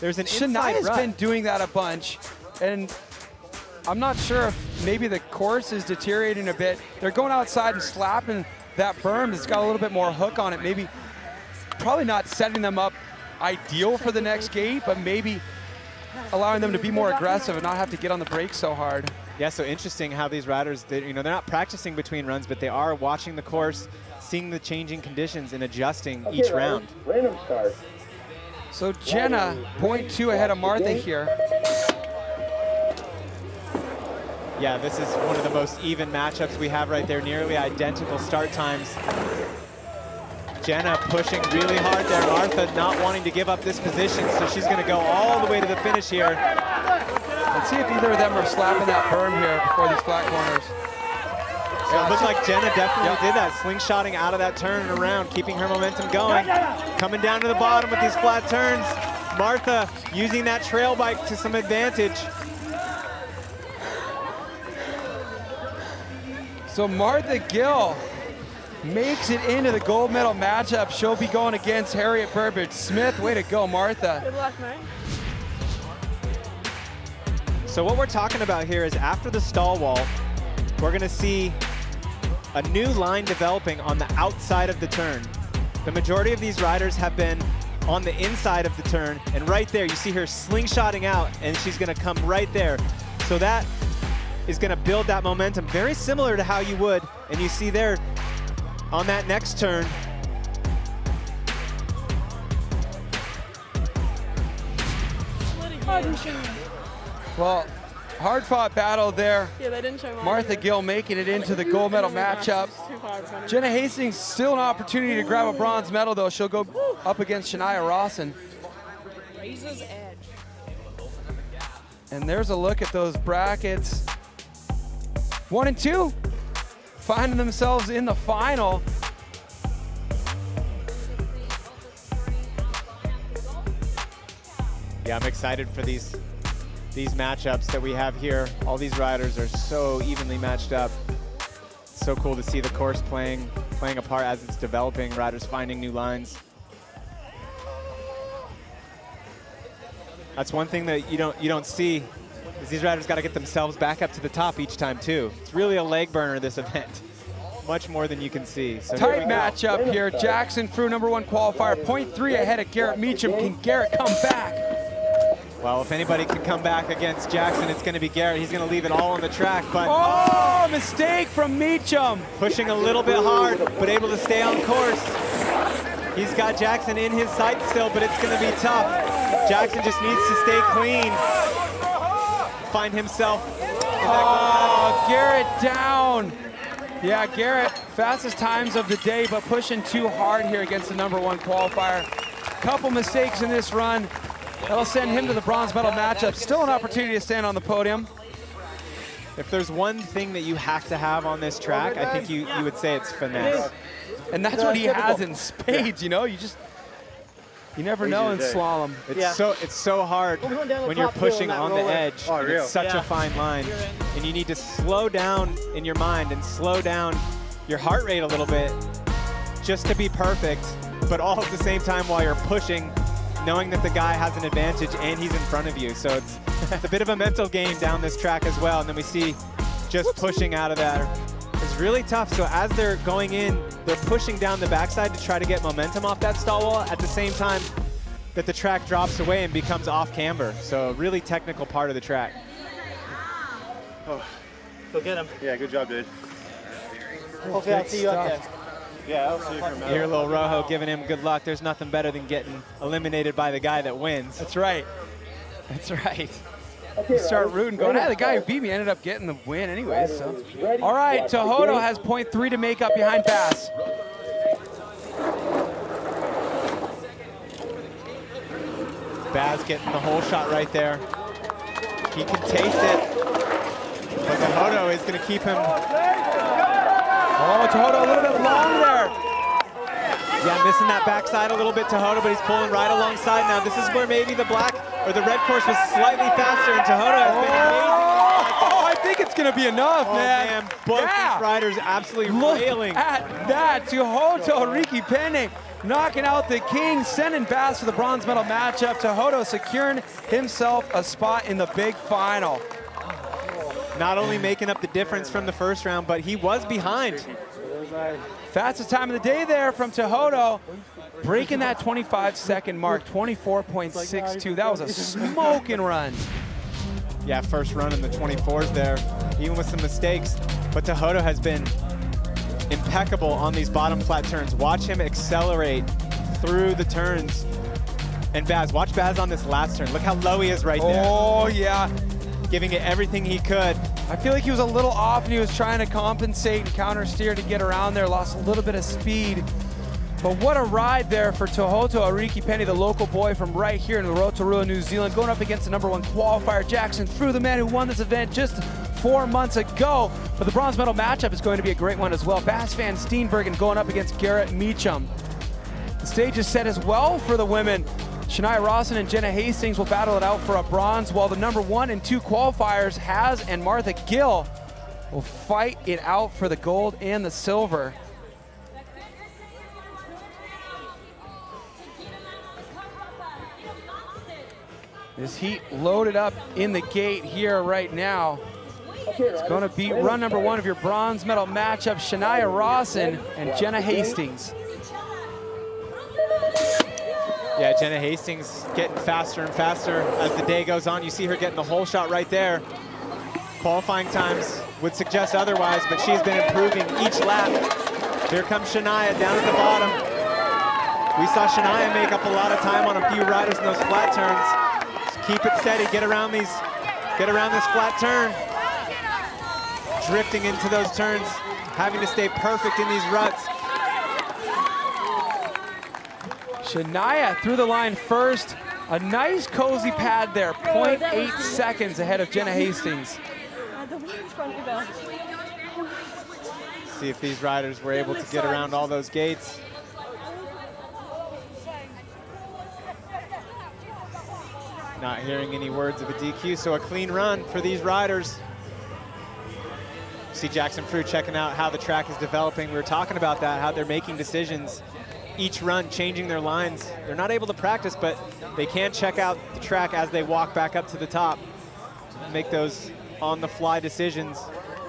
There's an inside Shania's rut. been doing that a bunch, and I'm not sure if maybe the course is deteriorating a bit. They're going outside and slapping that berm that's got a little bit more hook on it. Maybe, probably not setting them up ideal for the next gate, but maybe allowing them to be more aggressive and not have to get on the brakes so hard. Yeah, so interesting how these riders, they're not practicing between runs, but they are watching the course, seeing the changing conditions and adjusting each round. Random start. So Jenna, 0.2 ahead of Martha here. Yeah, this is one of the most even matchups we have right there, nearly identical start times. Jenna pushing really hard there. Martha not wanting to give up this position, so she's going to go all the way to the finish here. Let's see if either of them are slapping that berm here before these flat corners. Yeah, it looks like Jenna definitely did that, slingshotting out of that turn and around, keeping her momentum going. Coming down to the bottom with these flat turns. Martha using that trail bike to some advantage. So Martha Gill makes it into the gold medal matchup. She'll be going against Harriet Burbidge-Smith. Way to go, Martha. Good luck, mate. So what we're talking about here is after the stall wall, we're going to see a new line developing on the outside of the turn. The majority of these riders have been on the inside of the turn, and right there you see her slingshotting out, and she's going to come right there. So that is going to build that momentum, very similar to how you would, and you see there on that next turn. Oh, didn't show me. Well, hard-fought battle there. Yeah, they didn't show mine. Martha Gill making it into the gold medal matchup. Too hard for me. Jenna Hastings still an opportunity to grab a bronze medal, though. She'll go up against Shania Rawson. Razor's edge. And there's a look at those brackets. 1 and 2 finding themselves in the final. Yeah, I'm excited for these matchups that we have here. All these riders are so evenly matched up. It's so cool to see the course playing a part as it's developing, riders finding new lines. That's one thing that you don't see, is these riders got to get themselves back up to the top each time too. It's really a leg burner, this event. Much more than you can see. So Tight matchup here. Jackson Frew, #1 qualifier, 0.3 ahead of Garrett Meacham. Can Garrett come back? Well, if anybody can come back against Jackson, it's going to be Garrett. He's going to leave it all on the track, but Oh, mistake from Meacham. pushing a little bit hard, but able to stay on course. He's got Jackson in his sights still, but it's going to be tough. Jackson just needs to stay clean. Find himself in that Oh, Garrett down. Yeah, Garrett, fastest times of the day, but pushing too hard here against the #1 qualifier. Couple mistakes in this run. That'll send him to the bronze medal matchup. Still an opportunity to stand on the podium. If there's one thing that you have to have on this track, I think you would say it's finesse. And that's what he has in spades, you know? You never know in slalom. It's so hard when you're pushing on the edge. Oh, and real? it's such a fine line. And you need to slow down in your mind and slow down your heart rate a little bit just to be perfect, but all at the same time while you're pushing, knowing that the guy has an advantage and he's in front of you. So it's a bit of a mental game down this track as well. And then we see just pushing out of that. It's really tough. So as they're going in, they're pushing down the backside to try to get momentum off that stall wall at the same time that the track drops away and becomes off camber. So a really technical part of the track. Go get him. Yeah, good job, dude. Okay, I'll see you out there. Yeah, I'll see you for a You minute. hear little Rojo giving him good luck. There's nothing better than getting eliminated by the guy that wins. That's right. That's right. You start rooting, going, hey, the guy who beat me ended up getting the win anyway. So. All right, Tohoto has 0.3 to make up behind Bass. Baz getting the whole shot right there. He can taste it. But Tohoto is going to keep him. Oh, Tohoto a little bit long there. Yeah, missing that backside a little bit, Tohoto, but he's pulling right alongside now. This is where maybe the black or the red course was slightly faster, and Tohoto has been amazing. Oh, I think it's going to be enough, Oh, man. Both these riders absolutely Look railing. at that. Tohoto Riki Penne knocking out the king, sending Bass to the bronze medal matchup. Tehoto securing himself a spot in the big final. Not only making up the difference from the first round, but he was behind. Fastest time of the day there from Tehoto, breaking that 25-second mark, 24.62. That was a smoking run. Yeah, first run in the 24s there, even with some mistakes. But Tehoto has been impeccable on these bottom flat turns. Watch him accelerate through the turns. And Baz, watch Baz on this last turn. Look how low he is right there. Oh, yeah. Giving it everything he could. I feel like he was a little off and he was trying to compensate and counter steer to get around there, lost a little bit of speed. But what a ride there for Tehoto Ariki Penny, the local boy from right here in Rotorua, New Zealand, going up against the #1 qualifier, Jackson Frew, the man who won this event just 4 months ago. But the bronze medal matchup is going to be a great one as well. Bass van Steenbergen going up against Garrett Meacham. The stage is set as well for the women. Shania Rawson and Jenna Hastings will battle it out for a bronze, while the #1 and 2 qualifiers, Haz and Martha Gill, will fight it out for the gold and the silver. This heat loaded up in the gate here right now. It's going to be run #1 of your bronze medal matchup, Shania Rawson and Jenna Hastings. Yeah, Jenna Hastings getting faster and faster as the day goes on. You see her getting the whole shot right there. Qualifying times would suggest otherwise, but she's been improving each lap. Here comes Shania down at the bottom. We saw Shania make up a lot of time on a few riders in those flat turns. Just keep it steady, get around this flat turn. Drifting into those turns, having to stay perfect in these ruts. Shania through the line first. A nice cozy pad there, 0.8 seconds ahead of Jenna Hastings. See if these riders were able to get around all those gates. Not hearing any words of a DQ, so a clean run for these riders. See Jackson Frew checking out how the track is developing. We were talking about that, how they're making decisions each run, changing their lines. They're not able to practice, but they can check out the track as they walk back up to the top, make those on-the-fly decisions,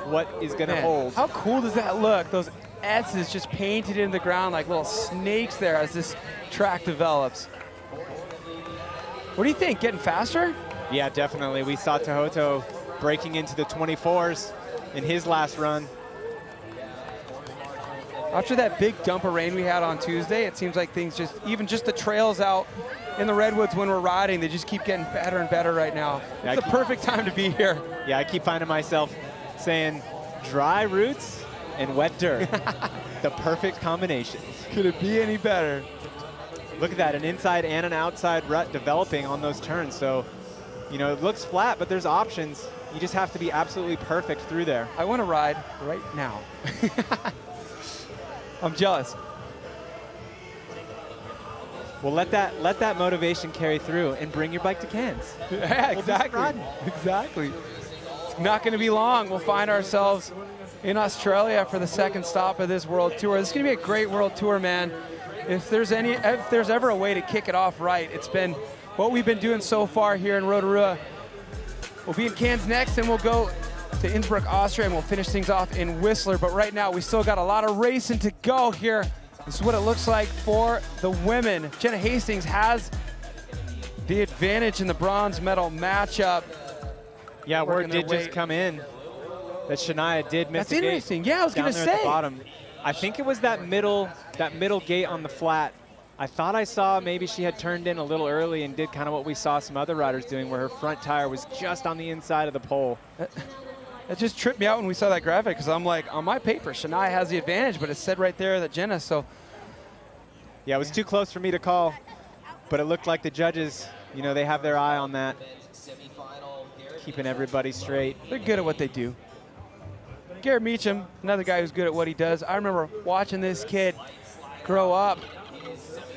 what is gonna hold. How cool does that look? Those S's just painted in the ground like little snakes there as this track develops. What do you think, getting faster? Yeah, definitely. We saw Tehoto breaking into the 24s in his last run. After that big dump of rain we had on Tuesday, it seems like things just, even just the trails out in the Redwoods when we're riding, they just keep getting better and better right now. Yeah, it's the perfect time to be here. Yeah, I keep finding myself saying dry roots and wet dirt. The perfect combination. Could it be any better? Look at that, an inside and an outside rut developing on those turns. So, you know, it looks flat, but there's options. You just have to be absolutely perfect through there. I want to ride right now. I'm jealous. Well, let that motivation carry through and bring your bike to Cairns. Yeah, exactly. Exactly. It's not going to be long. We'll find ourselves in Australia for the second stop of this World Tour. This is going to be a great World Tour, man. If there's ever a way to kick it off right, it's been what we've been doing so far here in Rotorua. We'll be in Cairns next, and we'll go to Innsbruck, Austria, and we'll finish things off in Whistler. But right now, we still got a lot of racing to go here. This is what it looks like for the women. Jenna Hastings has the advantage in the bronze medal matchup. Yeah, word did just come in that Shania did miss the gate. That's interesting. Yeah, I was going to say. At the bottom. I think it was that middle gate on the flat. I thought I saw maybe she had turned in a little early and did kind of what we saw some other riders doing, where her front tire was just on the inside of the pole. That just tripped me out when we saw that graphic, because I'm like, on my paper, Shania has the advantage, but it said right there that Jenna, so. Yeah, it was too close for me to call, but it looked like the judges, you know, they have their eye on that, keeping everybody straight. They're good at what they do. Garrett Meacham, another guy who's good at what he does. I remember watching this kid grow up.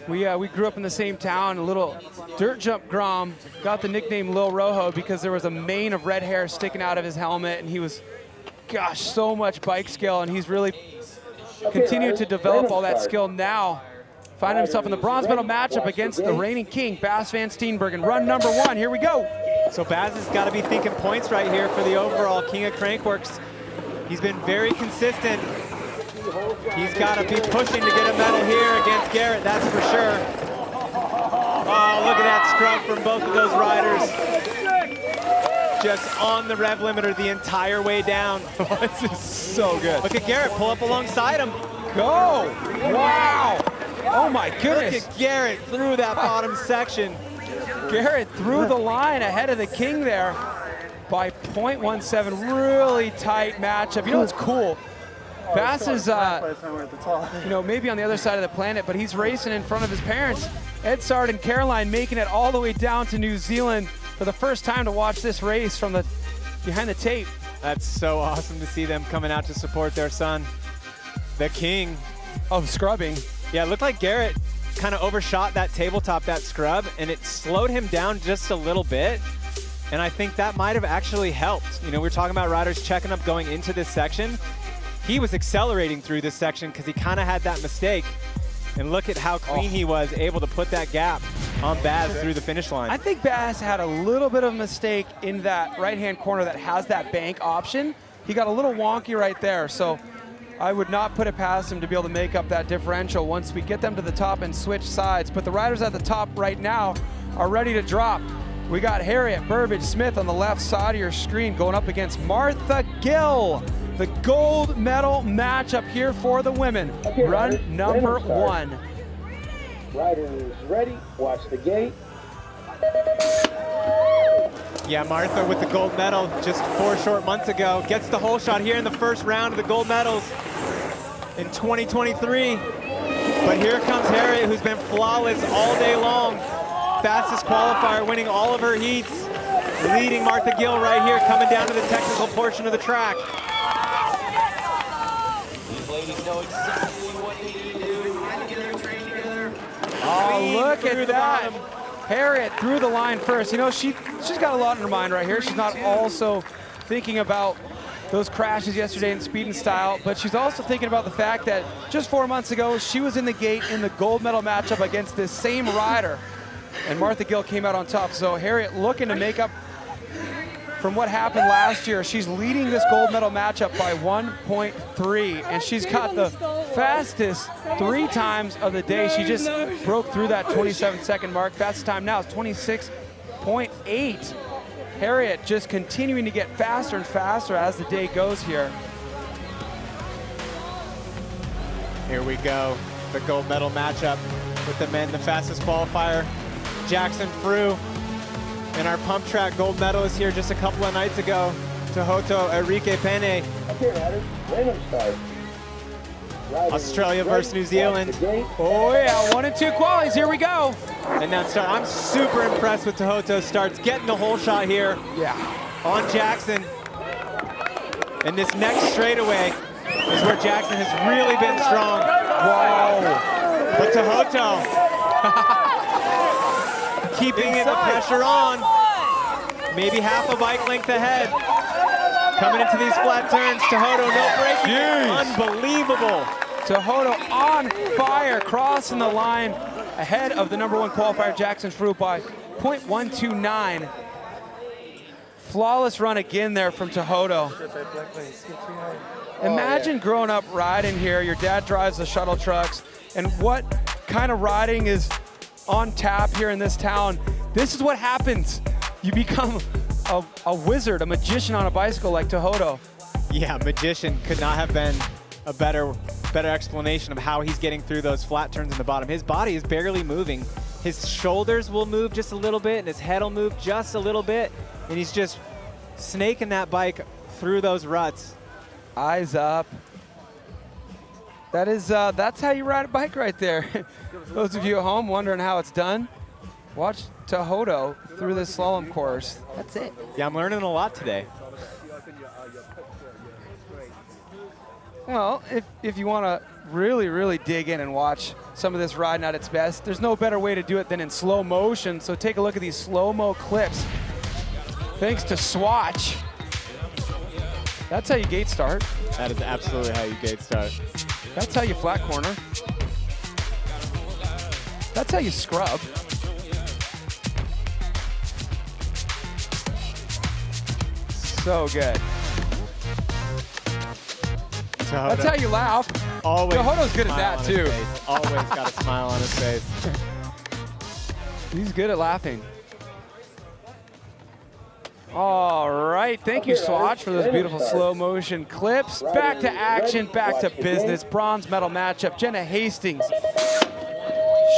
We grew up in the same town, a little dirt jump Grom, got the nickname Lil Rojo because there was a mane of red hair sticking out of his helmet, and he was, gosh, so much bike skill, and he's really continued to develop all that skill now. finding himself in the bronze medal matchup against the reigning king, Bas van Steenbergen. Run number 1, here we go. So Baz has got to be thinking points right here for the overall king of Crankworx. He's been very consistent. He's got to be pushing to get a medal here against Garrett, that's for sure. Oh, look at that scrub from both of those riders. Just on the rev limiter the entire way down. This is so good. Look at Garrett, pull up alongside him. Go! Wow! Oh my goodness. Look at Garrett through that bottom section. Garrett through the line ahead of the king there by 0.17. Really tight matchup. You know what's cool? Bas is, you know, maybe on the other side of the planet, but he's racing in front of his parents. Ed Sard and Caroline making it all the way down to New Zealand for the first time to watch this race from the behind the tape. That's so awesome to see them coming out to support their son, the king of scrubbing. Yeah, it looked like Garrett kind of overshot that tabletop, that scrub, and it slowed him down just a little bit. And I think that might have actually helped. You know, we were talking about riders checking up going into this section. He was accelerating through this section because he kind of had that mistake. And look at how clean he was able to put that gap on Baz through the finish line. I think Baz had a little bit of a mistake in that right-hand corner that has that bank option. He got a little wonky right there, so I would not put it past him to be able to make up that differential once we get them to the top and switch sides. But the riders at the top right now are ready to drop. We got Harriet Burbidge-Smith on the left side of your screen going up against Martha Gill. The gold medal matchup here for the women. Okay, Run number 1. Riders ready, watch the gate. Yeah, Martha with the gold medal just 4 short months ago. Gets the whole shot here in the first round of the gold medals in 2023. But here comes Harriet, who's been flawless all day long. Fastest qualifier, winning all of her heats. Leading Martha Gill right here, coming down to the technical portion of the track. These ladies know exactly what they need to do. Find together, train together. Oh, look Through at the that. bottom. Harriet through the line first. You know, she's got a lot in her mind right here. She's not also thinking about those crashes yesterday in speed and style, but she's also thinking about the fact that just 4 months ago, she was in the gate in the gold medal matchup against this same rider, and Martha Gill came out on top. So Harriet looking to make up from what happened last year. She's leading this gold medal matchup by 1.3, and she's got the fastest 3 times of the day. She just broke through that 27-second mark. Fastest time now is 26.8. Harriet just continuing to get faster and faster as the day goes here. Here we go, the gold medal matchup with the men, the fastest qualifier, Jackson Frew. And our pump track gold medalist here just a couple of nights ago, Tohoto Enrique Pene. Okay, riders, random start. Australia versus New Zealand. Oh yeah, 1 and 2 qualies, here we go. And now start. I'm super impressed with Tohoto's starts, getting the whole shot here Yeah. on Jackson. And this next straightaway is where Jackson has really been strong. Whoa. But Tohoto keeping the pressure on. Maybe half a bike length ahead. Coming into these flat turns, Tohoto, no braking. Unbelievable. Tohoto on fire, crossing the line ahead of the #1 qualifier, Jackson Frew, by 0.129. Flawless run again there from Tohoto. Imagine growing up riding here. Your dad drives the shuttle trucks, and what kind of riding is on tap here in this town? This is what happens. You become a wizard, a magician on a bicycle like Tohoto. Yeah, magician could not have been a better explanation of how he's getting through those flat turns in the bottom. His body is barely moving. His shoulders will move just a little bit, and his head will move just a little bit, and he's just snaking that bike through those ruts. Eyes up. That is, that's how you ride a bike right there. Those of you at home wondering how it's done, watch Tohoto through this slalom course. That's it. Yeah, I'm learning a lot today. Well, if you want to really, really dig in and watch some of this riding at its best, there's no better way to do it than in slow motion. So take a look at these slow-mo clips. Thanks to Swatch. That's how you gate start. That is absolutely how you gate start. That's how you flat corner. That's how you scrub. So good. That's how you laugh. Always. Hodo's good at smile that on his too. face. Always got a smile on his face. He's good at laughing. All right, thank you, Swatch, for those beautiful slow motion clips. Back to action, back to business. Bronze medal matchup, Jenna Hastings,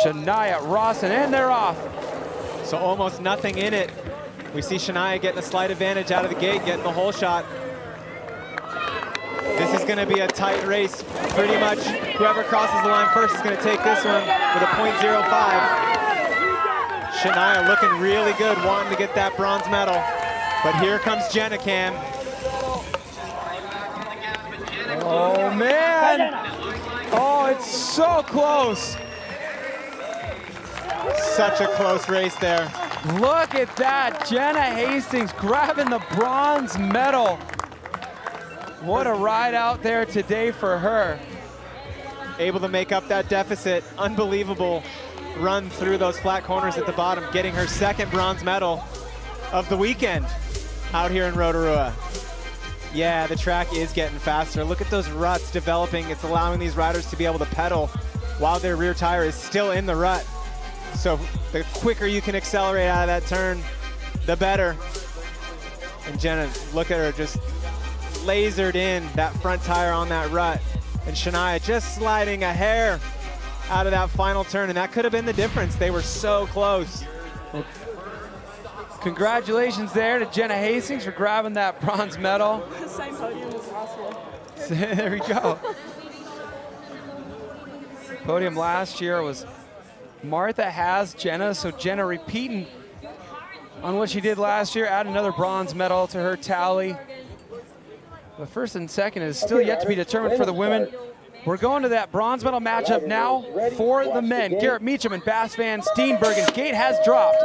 Shania Rawson, and they're off. So almost nothing in it. We see Shania getting a slight advantage out of the gate, getting the hole shot. This is going to be a tight race. Pretty much whoever crosses the line first is going to take this one with a .05. Shania looking really good, wanting to get that bronze medal. But here comes Jenna Cam. Oh, man. Oh, it's so close. Such a close race there. Look at that. Jenna Hastings grabbing the bronze medal. What a ride out there today for her. Able to make up that deficit. Unbelievable run through those flat corners at the bottom, getting her second bronze medal of the weekend out here in Rotorua. Yeah, the track is getting faster. Look at those ruts developing. It's allowing these riders to be able to pedal while their rear tire is still in the rut. So the quicker you can accelerate out of that turn, the better. And Jenna, look at her just lasered in that front tire on that rut. And Shania just sliding a hair out of that final turn, and that could have been the difference. They were so close. Congratulations there to Jenna Hastings for grabbing that bronze medal. Same podium as last year. There we go. Podium last year was Martha has Jenna, so Jenna repeating on what she did last year, add another bronze medal to her tally. The first and second is still yet to be determined for the women. We're going to that bronze medal matchup now for the men. Garrett Meacham and Bas van Steenbergen. Gate has dropped.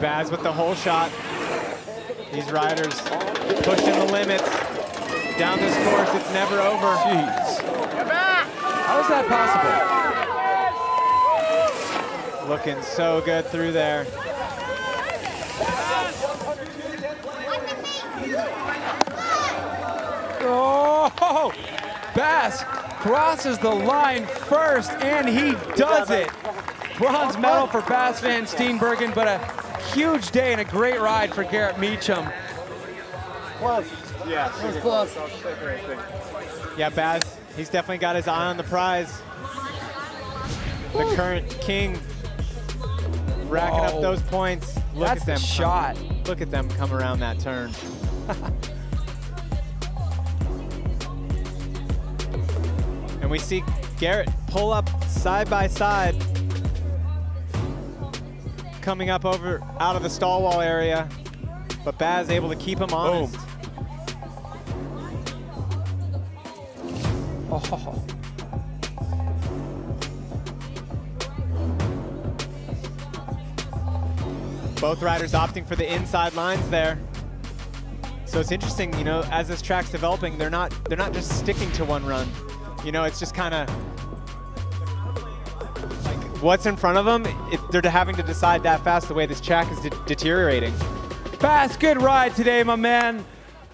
Baz with the hole shot. These riders pushing the limits. Down this course, it's never over. Jeez. How is that possible? Looking so good through there. Oh, Bas crosses the line first, and he does it. Bronze medal for Bas van Steenbergen, but a huge day and a great ride for Garrett Meacham. Close. Yeah. It was close. Yeah, Baz, he's definitely got his eye on the prize. The current king racking up those points. Look That's at them the shot. Look at them come around that turn. And we see Garrett pull up side by side, coming up over out of the stall wall area, but Baz able to keep him honest. Oh. Both riders opting for the inside lines there. So it's interesting, you know, as this track's developing, they're not just sticking to one run. You know, it's just kind of like what's in front of them. They're having to decide that fast the way this track is deteriorating. Bas, good ride today, my man.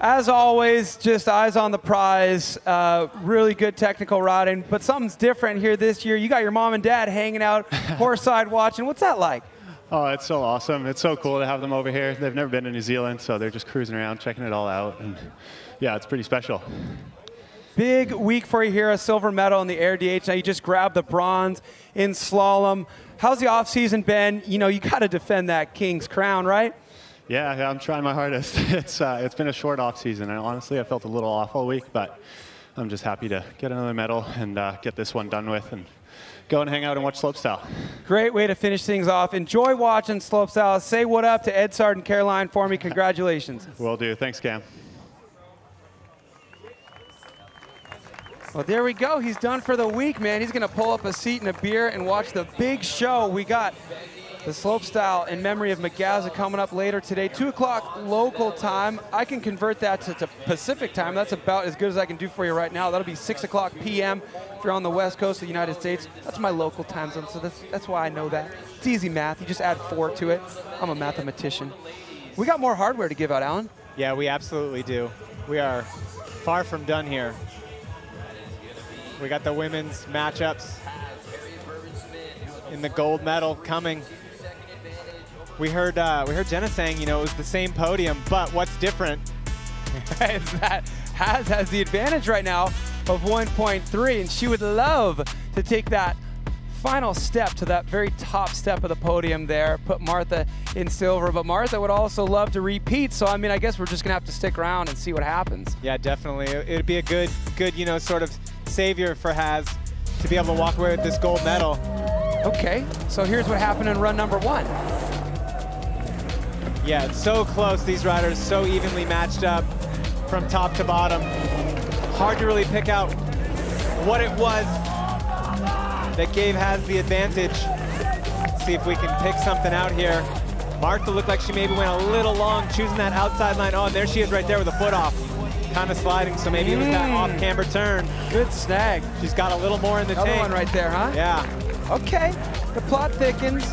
As always, just eyes on the prize. Really good technical riding, but something's different here this year. You got your mom and dad hanging out, horse-side watching. What's that like? Oh, it's so awesome. It's so cool to have them over here. They've never been to New Zealand, so they're just cruising around, checking it all out. And yeah, it's pretty special. Big week for you here, a silver medal in the Air DH. Now you just grabbed the bronze in slalom. How's the off-season been? You know, you got to defend that King's crown, right? Yeah, I'm trying my hardest. It's been a short off season, and honestly, I felt a little off all week, but I'm just happy to get another medal and get this one done with and go and hang out and watch slopestyle. Great way to finish things off. Enjoy watching slopestyle. Say what up to Ed Sard and Caroline for me. Congratulations. Will do. Thanks, Cam. Well, there we go. He's done for the week, man. He's going to pull up a seat and a beer and watch the big show. We got The slopestyle in memory of McGazza coming up later today, 2 o'clock local time. I can convert that to Pacific time. That's about as good as I can do for you right now. That'll be 6 o'clock p.m. if you're on the west coast of the United States. That's my local time zone, so that's why I know that. It's easy math. You just add 4 to it. I'm a mathematician. We got more hardware to give out, Alan. Yeah, we absolutely do. We are far from done here. We got the women's matchups in the gold medal coming. We heard Jenna saying, you know, it was the same podium, but what's different is that Haz has the advantage right now of 1.3, and she would love to take that final step to that very top step of the podium there, put Martha in silver, but Martha would also love to repeat, so I mean, I guess we're just gonna have to stick around and see what happens. Yeah, definitely. It'd be a good, you know, sort of savior for Haz to be able to walk away with this gold medal. Okay, so here's what happened in run number 1. Yeah, it's so close, these riders, so evenly matched up from top to bottom. Hard to really pick out what it was that gave Haz the advantage. Let's see if we can pick something out here. Martha looked like she maybe went a little long, choosing that outside line. Oh, and there she is right there with a foot off. Kind of sliding, so maybe it was that off-camber turn. Good snag. She's got a little more in the Another tank. one right there, huh? Yeah. Okay, the plot thickens.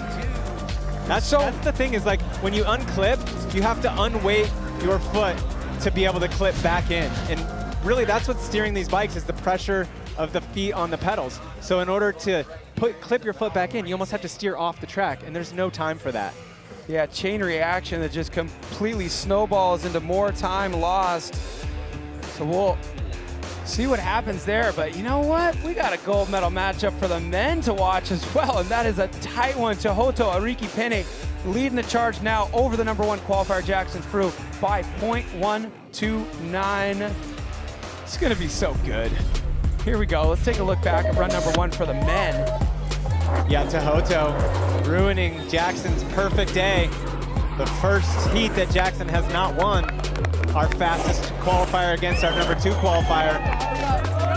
That's the thing is, like, when you unclip, you have to unweight your foot to be able to clip back in. And really, that's what's steering these bikes, is the pressure of the feet on the pedals. So in order to clip your foot back in, you almost have to steer off the track, and there's no time for that. Yeah, chain reaction that just completely snowballs into more time lost. So we'll see what happens there, but you know what? We got a gold medal matchup for the men to watch as well, and that is a tight one. Tohoto Ariki Pene leading the charge now over the number 1 qualifier Jackson Frew by 0.129. It's gonna be so good. Here we go, let's take a look back at run number 1 for the men. Yeah, Tohoto ruining Jackson's perfect day. The first heat that Jackson has not won. Our fastest qualifier against our number 2 qualifier.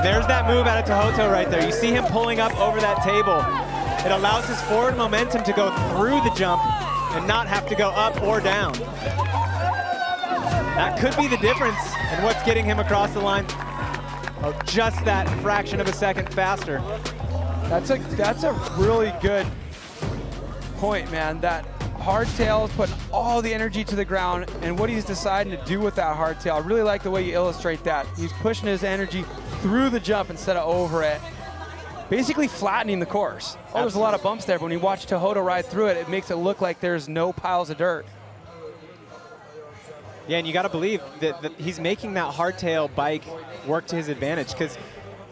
There's that move out of Tohoto right there. You see him pulling up over that table. It allows his forward momentum to go through the jump and not have to go up or down. That could be the difference in what's getting him across the line. Oh, just that fraction of a second faster. That's a really good point, man. That hardtail is putting all the energy to the ground, and what he's deciding to do with that hardtail, I really like the way you illustrate that. He's pushing his energy through the jump instead of over it, basically flattening the course. Oh, there's a lot of bumps there, but when you watch Tohoto ride through it, it makes it look like there's no piles of dirt. Yeah, and you got to believe that he's making that hardtail bike work to his advantage, because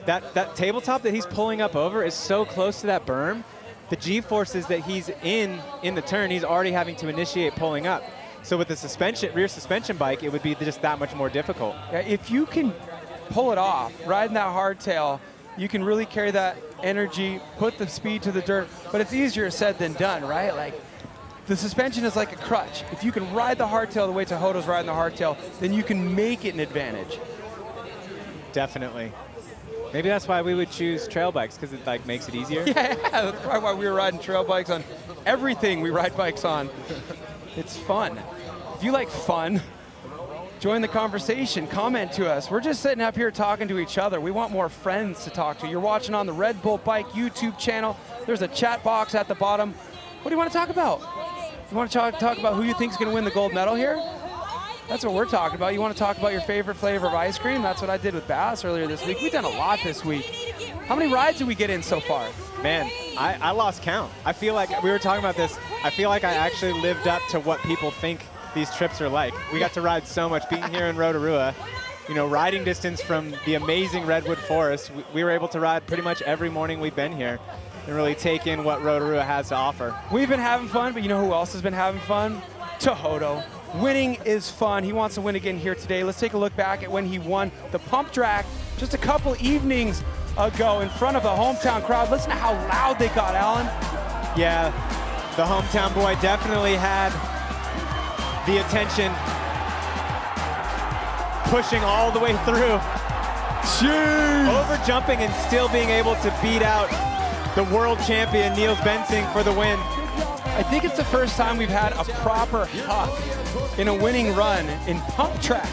that tabletop that he's pulling up over is so close to that berm. The G-forces that he's in the turn, he's already having to initiate pulling up. So with the rear suspension bike, it would be just that much more difficult. Yeah, if you can pull it off, riding that hardtail, you can really carry that energy, put the speed to the dirt, but it's easier said than done, right? Like, the suspension is like a crutch. If you can ride the hardtail the way Tohoto's riding the hardtail, then you can make it an advantage. Definitely. Maybe that's why we would choose trail bikes, because it like makes it easier. Yeah, that's probably why we were riding trail bikes on everything we ride bikes on. It's fun. If you like fun, join the conversation, comment to us. We're just sitting up here talking to each other. We want more friends to talk to. You're watching on the Red Bull Bike YouTube channel. There's a chat box at the bottom. What do you want to talk about? You want to talk about who you think is going to win the gold medal here? That's what we're talking about. You want to talk about your favorite flavor of ice cream? That's what I did with Bass earlier this week. We've done a lot this week. How many rides did we get in so far? Man, I lost count. I feel like, we were talking about this, I feel like I actually lived up to what people think these trips are like. We got to ride so much being here in Rotorua. You know, riding distance from the amazing Redwood Forest. We were able to ride pretty much every morning we've been here and really take in what Rotorua has to offer. We've been having fun, but you know who else has been having fun? Tohoto. Winning is fun. He wants to win again here today. Let's take a look back at when he won the pump track just a couple evenings ago in front of the hometown crowd. Listen to how loud they got, Alan. Yeah, the hometown boy definitely had the attention, pushing all the way through. Jeez. Over jumping and still being able to beat out the world champion Niels Bensing for the win. I think it's the first time we've had a proper huck in a winning run in pump track.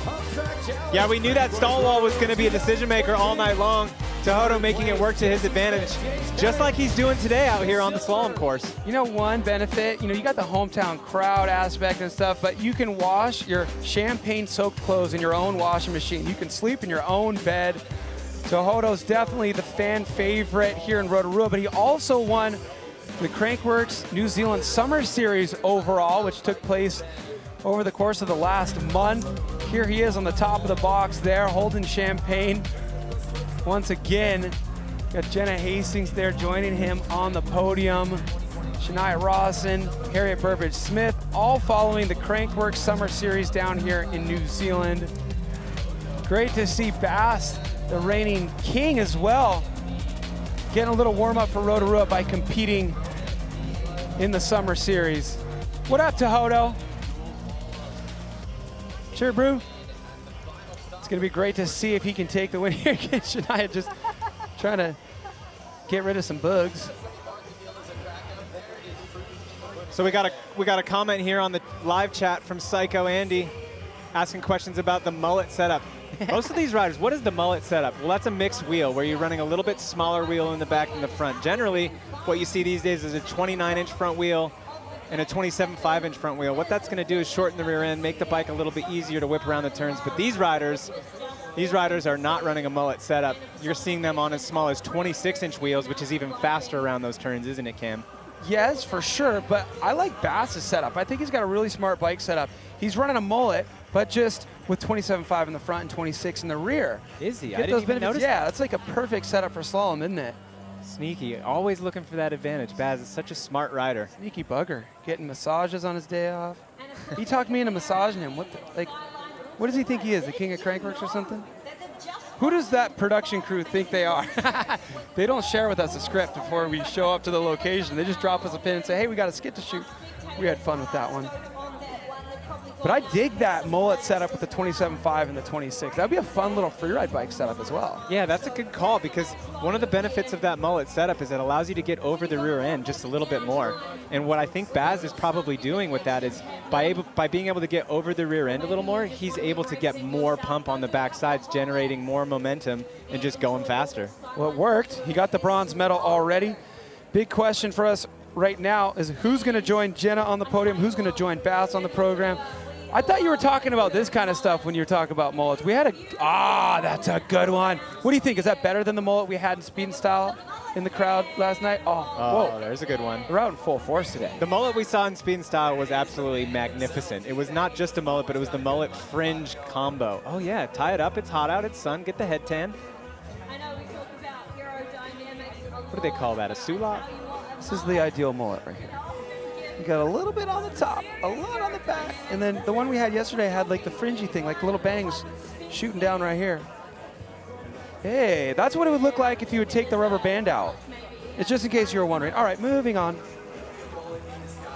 Yeah, we knew that stall wall was going to be a decision maker all night long. Tehoto making it work to his advantage, just like he's doing today out here on the slalom course. You know, one benefit, you got the hometown crowd aspect and stuff, but you can wash your champagne soaked clothes in your own washing machine. You can sleep in your own bed. Tehoto's definitely the fan favorite here in Rotorua, but he also won the Crankworx New Zealand Summer Series overall, which took place over the course of the last month. Here he is on the top of the box there, holding champagne. Once again, got Jenna Hastings there joining him on the podium. Shania Rawson, Harriet Burbidge-Smith, all following the Crankworx Summer Series down here in New Zealand. Great to see Bass, the reigning king as well, getting a little warm up for Rotorua by competing in the Summer Series. What up, Tehoto? Sure, Brew? It's gonna be great to see if he can take the win here against Shania, just trying to get rid of some bugs. So we got a comment here on the live chat from Psycho Andy asking questions about the mullet setup. Most of these riders, what is the mullet setup? Well, that's a mixed wheel where you're running a little bit smaller wheel in the back than the front. Generally, what you see these days is a 29-inch front wheel and a 27.5-inch front wheel. What that's going to do is shorten the rear end, make the bike a little bit easier to whip around the turns. But these riders are not running a mullet setup. You're seeing them on as small as 26-inch wheels, which is even faster around those turns, isn't it, Cam? Yes, for sure, but I like Bass's setup. I think he's got a really smart bike setup. He's running a mullet, but just with 27.5 in the front and 26 in the rear. Is he? Get I didn't those even benefits. notice Yeah, that. that's like a perfect setup for slalom, isn't it? Sneaky, always looking for that advantage. Baz is such a smart rider. Sneaky bugger, getting massages on his day off. He talked me into massaging him. What does he think he is, the king of Crankworx or something? Who does that production crew think they are? They don't share with us a script before we show up to the location. They just drop us a pin and say, hey, we got a skit to shoot. We had fun with that one. But I dig that mullet setup with the 27.5 and the 26. That'd be a fun little freeride bike setup as well. Yeah, that's a good call because one of the benefits of that mullet setup is it allows you to get over the rear end just a little bit more. And what I think Baz is probably doing with that is by being able to get over the rear end a little more, he's able to get more pump on the back sides, generating more momentum and just going faster. Well, it worked. He got the bronze medal already. Big question for us right now is who's going to join Jenna on the podium? Who's going to join Bass on the program? I thought you were talking about this kind of stuff when you were talking about mullets. We had that's a good one. What do you think? Is that better than the mullet we had in Speed and Style in the crowd last night? Whoa. There's a good one. They're out in full force today. The mullet we saw in Speed and Style was absolutely magnificent. It was not just a mullet, but it was the mullet fringe combo. Oh yeah, tie it up, it's hot out, it's sun, get the head tan. I know we talk about aerodynamics. What do they call that, a sulot? This is the ideal mullet right here. You got a little bit on the top, a lot on the back, and then the one we had yesterday had like the fringy thing, like the little bangs shooting down right here. Hey, that's what it would look like if you would take the rubber band out. It's just in case you were wondering. All right, moving on.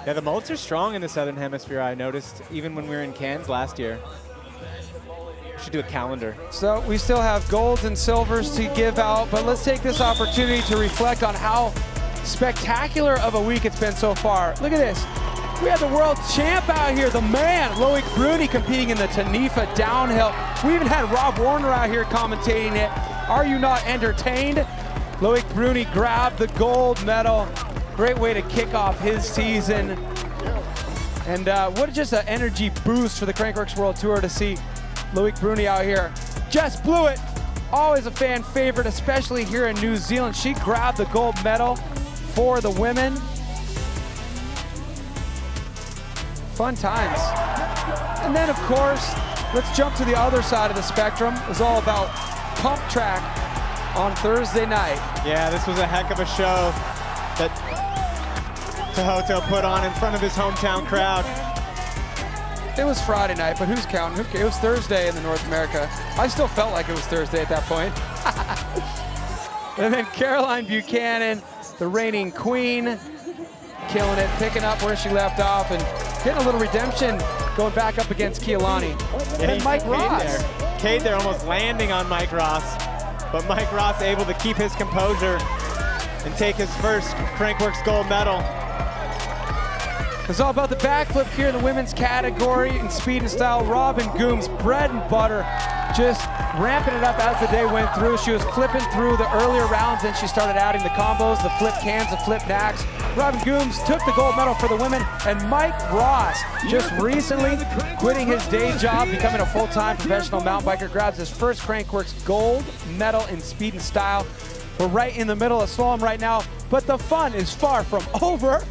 Yeah, the mullets are strong in the Southern Hemisphere, I noticed, even when we were in Cairns last year. We should do a calendar. So we still have golds and silvers to give out, but let's take this opportunity to reflect on how spectacular of a week it's been so far. Look at this. We had the world champ out here, the man, Loic Bruni, competing in the Tanifa downhill. We even had Rob Warner out here commentating it. Are you not entertained? Loic Bruni grabbed the gold medal. Great way to kick off his season. And what just an energy boost for the Crankworx World Tour to see Loic Bruni out here. Jess Blewett, always a fan favorite, especially here in New Zealand. She grabbed the gold medal for the women. Fun times. And then, of course, let's jump to the other side of the spectrum. It was all about pump track on Thursday night. Yeah, this was a heck of a show that Tehoto put on in front of his hometown crowd. It was Friday night, but who's counting? It was Thursday in the North America. I still felt like it was Thursday at that point. And then Caroline Buchanan, the reigning queen, killing it, picking up where she left off and getting a little redemption going back up against Keelani. Yeah, And Mike Ross. Cade there almost landing on Mike Ross, but Mike Ross able to keep his composure and take his first Crankworx gold medal. It's all about the backflip here in the women's category in speed and style. Robin Gooms, bread and butter, just ramping it up as the day went through. She was flipping through the earlier rounds, and she started adding the combos, the flip cans, the flip knacks. Robin Gooms took the gold medal for the women, and Mike Ross, just recently quitting his day job, becoming a full-time professional mountain biker, grabs his first Crankworx gold medal in speed and style. We're right in the middle of slalom right now, but the fun is far from over.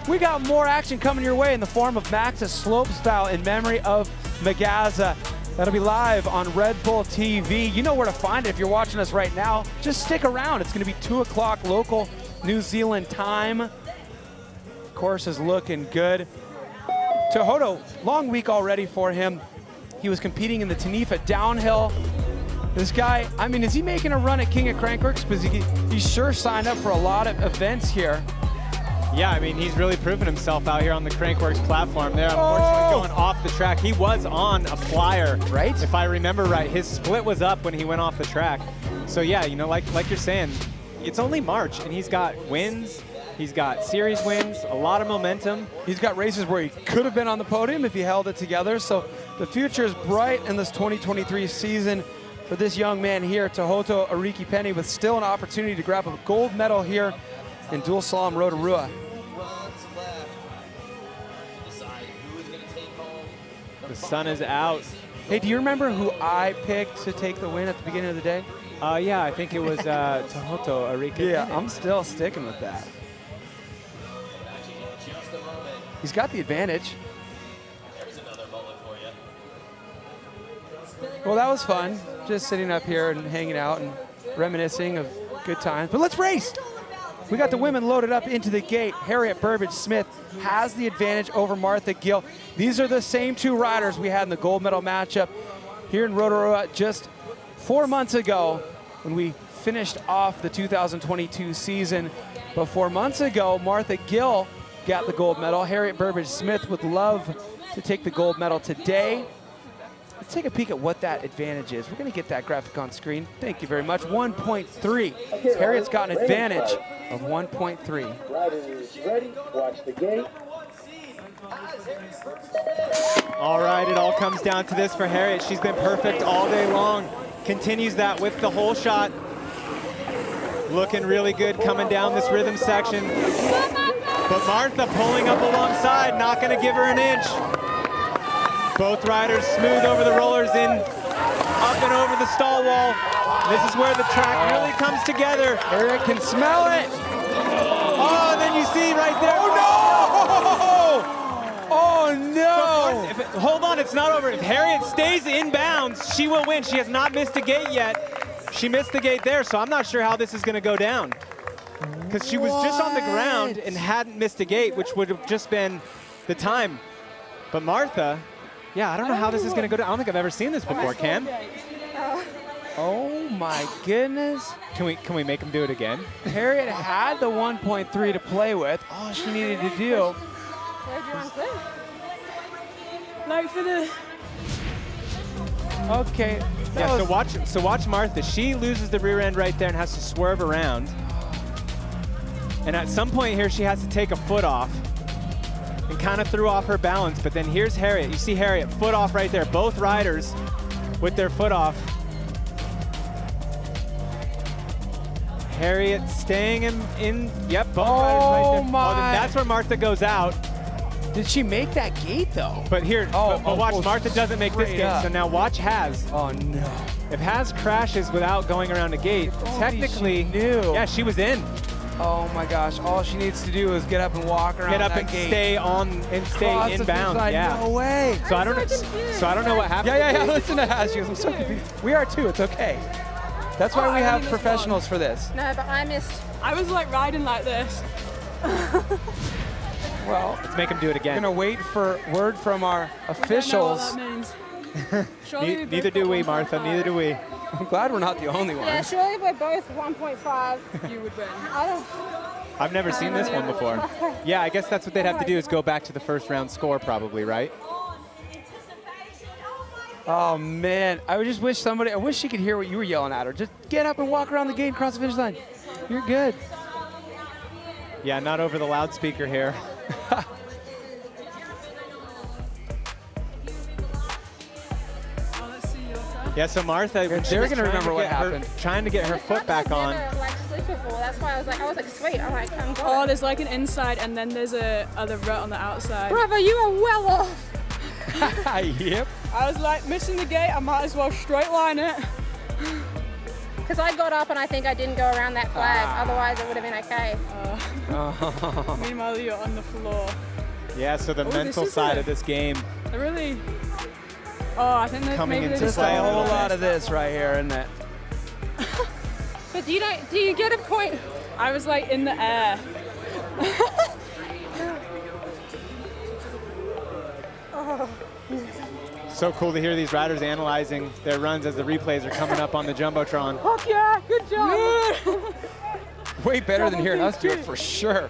We got more action coming your way in the form of Max's slope style in memory of Magaza. That'll be live on Red Bull TV. You know where to find it if you're watching us right now. Just stick around. It's going to be 2 o'clock local New Zealand time. Course is looking good. Tohoto, long week already for him. He was competing in the Tanifa downhill. This guy, I mean, is he making a run at King of Crankworx? Because he sure signed up for a lot of events here. Yeah, I mean, he's really proven himself out here on the Crankworx platform. They're unfortunately going off the track. He was on a flyer, right? If I remember right. His split was up when he went off the track. So yeah, you know, like you're saying, it's only March, and he's got wins. He's got series wins, a lot of momentum. He's got races where he could have been on the podium if he held it together. So the future is bright in this 2023 season for this young man here, Tohoto Ariki Penny, with still an opportunity to grab a gold medal here in Dual Slalom Rotorua. The sun is out. Hey, do you remember who I picked to take the win at the beginning of the day? Yeah, I think it was Tohoto Ariki. Yeah, I'm still sticking with that. He's got the advantage. Well, that was fun. Just sitting up here and hanging out and reminiscing of good times. But let's race. We got the women loaded up into the gate. Harriet Burbidge-Smith has the advantage over Martha Gill. These are the same 2 riders we had in the gold medal matchup here in Rotorua just 4 months ago when we finished off the 2022 season. But 4 months ago, Martha Gill got the gold medal. Harriet Burbidge-Smith would love to take the gold medal today. Let's take a peek at what that advantage is. We're going to get that graphic on screen. Thank you very much. 1.3. Harriet's got an advantage of 1.3. Riders ready, watch the gate. All right, it all comes down to this for Harriet. She's been perfect all day long. Continues that with the whole shot. Looking really good coming down this rhythm section. But Martha pulling up alongside, not going to give her an inch. Both riders smooth over the rollers in, up and over the stall wall. This is where the track really comes together. Harriet can smell it. Oh, and then you see right there. Oh, no! Oh, no! Hold on, it's not over. If Harriet stays inbounds, she will win. She has not missed a gate yet. She missed the gate there, so I'm not sure how this is going to go down. Because she was just on the ground and hadn't missed a gate, which would have just been the time. But Martha, yeah, I don't know how this is going to go down. I don't think I've ever seen this before, Cam. Oh my goodness. Can we make him do it again? Harriet had the 1.3 to play with. All she needed to do. Where'd you want to play? Like for the... Okay. Yeah, so watch Martha. She loses the rear end right there and has to swerve around. And at some point here, she has to take a foot off and kind of threw off her balance. But then here's Harriet. You see Harriet, foot off right there. Both riders with their foot off. Harriet staying in yep, both riders right there. My. Oh, then that's where Martha goes out. Did she make that gate though? But here, but watch, Martha doesn't make this gate. So now watch Haz. Oh no. If Haz crashes without going around a gate, technically, she knew. Yeah, she was in. Oh my gosh, all she needs to do is get up and walk around Get up that and gate. stay inbound. Yeah. No way. So I don't know what happened. Yeah. Listen to Haz. She goes, I'm so confused. We are too. It's okay. That's why we have professionals for this. No, but I missed. I was like riding like this. Well, let's make him do it again. We're gonna wait for word from our officials. I don't know what that means. Neither do we, Martha. Neither do we. I'm glad we're not the only ones. Yeah, surely we're both 1.5. You would win. I've never seen this one before. Yeah, I guess that's what they'd have to do is go back to the first round score probably, right? Oh man, I just wish I wish she could hear what you were yelling at her. Just get up and walk around the gate and cross the finish line. You're good. Yeah, not over the loudspeaker here. Yeah, so Martha, They're going to remember what happened. Trying to get her foot back on. I've never like slid before. That's why I was like, sweet. I'm like, I'm good. Oh, there's like an inside and then there's a other rut on the outside. Bravo, you are well off. Yep. I was like missing the gate. I might as well straight line it. Because I got up and I think I didn't go around that flag. Otherwise, it would have been okay. Meanwhile, you're on the floor. Yeah, so the Oh, mental this is side a- of this game. I really. Oh, I think that Coming maybe into there's Just a play. whole lot of this right here, isn't it? But do you get a point? I was like in the air. So cool to hear these riders analyzing their runs as the replays are coming up on the Jumbotron. Fuck yeah, good job. Way better than hearing us do it for sure.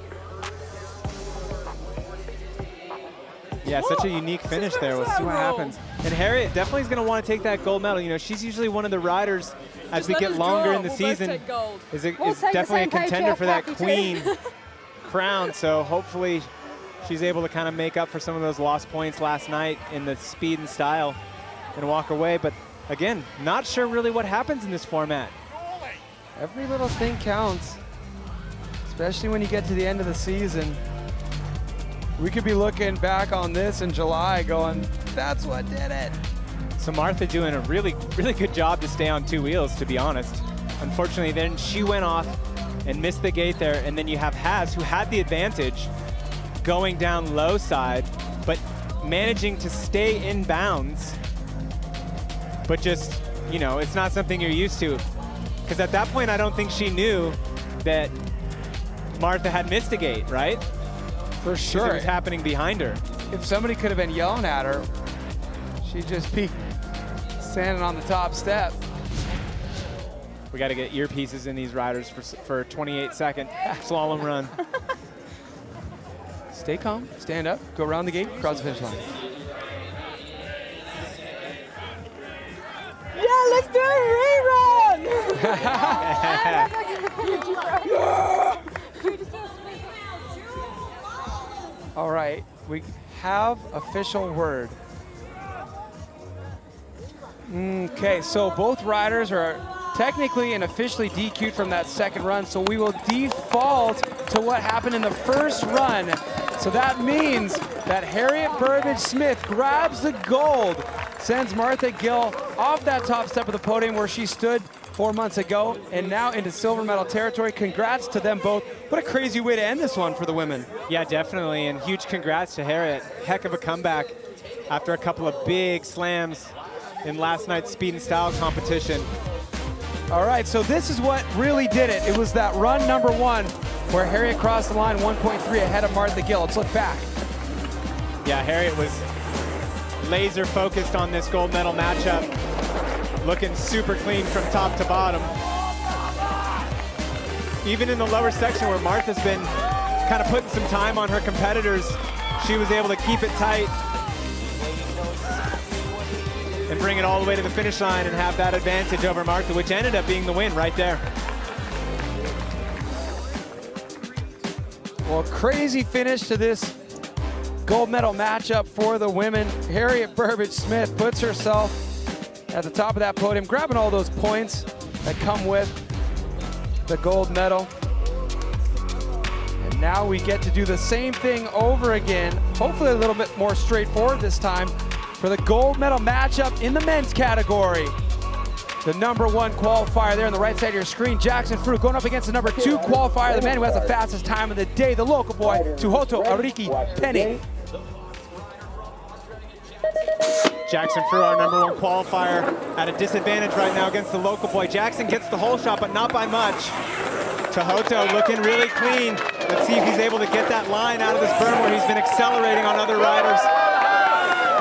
Yeah, such a unique finish there. We'll see what happens. And Harriet definitely is going to want to take that gold medal. You know, she's usually one of the riders as we let get us longer draw. in the We'll both season take gold. is We'll take the definitely a same contender paycheck, for that Rocky, too. queen crown. So hopefully she's able to kind of make up for some of those lost points last night in the speed and style and walk away. But again, not sure really what happens in this format. Every little thing counts, especially when you get to the end of the season. We could be looking back on this in July going, that's what did it. So Martha doing a really, really good job to stay on two wheels, to be honest. Unfortunately, then she went off and missed the gate there. And then you have Haz, who had the advantage going down low side, but managing to stay in bounds. But just, you know, it's not something you're used to. Because at that point, I don't think she knew that Martha had missed a gate, right? For 'Cause sure. it was happening behind her. If somebody could have been yelling at her, she'd just be standing on the top step. We got to get earpieces in these riders for a 28-second slalom run. Stay calm, stand up, go around the gate, cross the finish line. Yeah, let's do a rerun. All right, we have official word. Okay, so both riders are technically and officially DQ'd from that second run, so we will default to what happened in the first run. So that means that Harriet Burbidge-Smith grabs the gold, sends Martha Gill off that top step of the podium where she stood 4 months ago, and now into silver medal territory. Congrats to them both. What a crazy way to end this one for the women. Yeah, definitely, and huge congrats to Harriet. Heck of a comeback after a couple of big slams in last night's speed and style competition. All right, so this is what really did it. It was that run number one where Harriet crossed the line 1.3 ahead of Martha Gill. Let's look back. Yeah, Harriet was laser focused on this gold medal matchup, looking super clean from top to bottom. Even in the lower section where Martha's been kind of putting some time on her competitors, she was able to keep it tight and bring it all the way to the finish line and have that advantage over Martha, which ended up being the win right there. Well, crazy finish to this gold medal matchup for the women. Harriet Burbidge-Smith puts herself at the top of that podium, grabbing all those points that come with the gold medal. And now we get to do the same thing over again, hopefully a little bit more straightforward this time, for the gold medal matchup in the men's category. The number one qualifier there on the right side of your screen, Jackson Fruit, going up against the number two qualifier, the man who has the fastest time of the day, the local boy, Tuhoto Ariki Penny. Jackson Fruit, our number one qualifier, at a disadvantage right now against the local boy. Jackson gets the whole shot, but not by much. Tahoto looking really clean. Let's see if he's able to get that line out of this berm where he's been accelerating on other riders.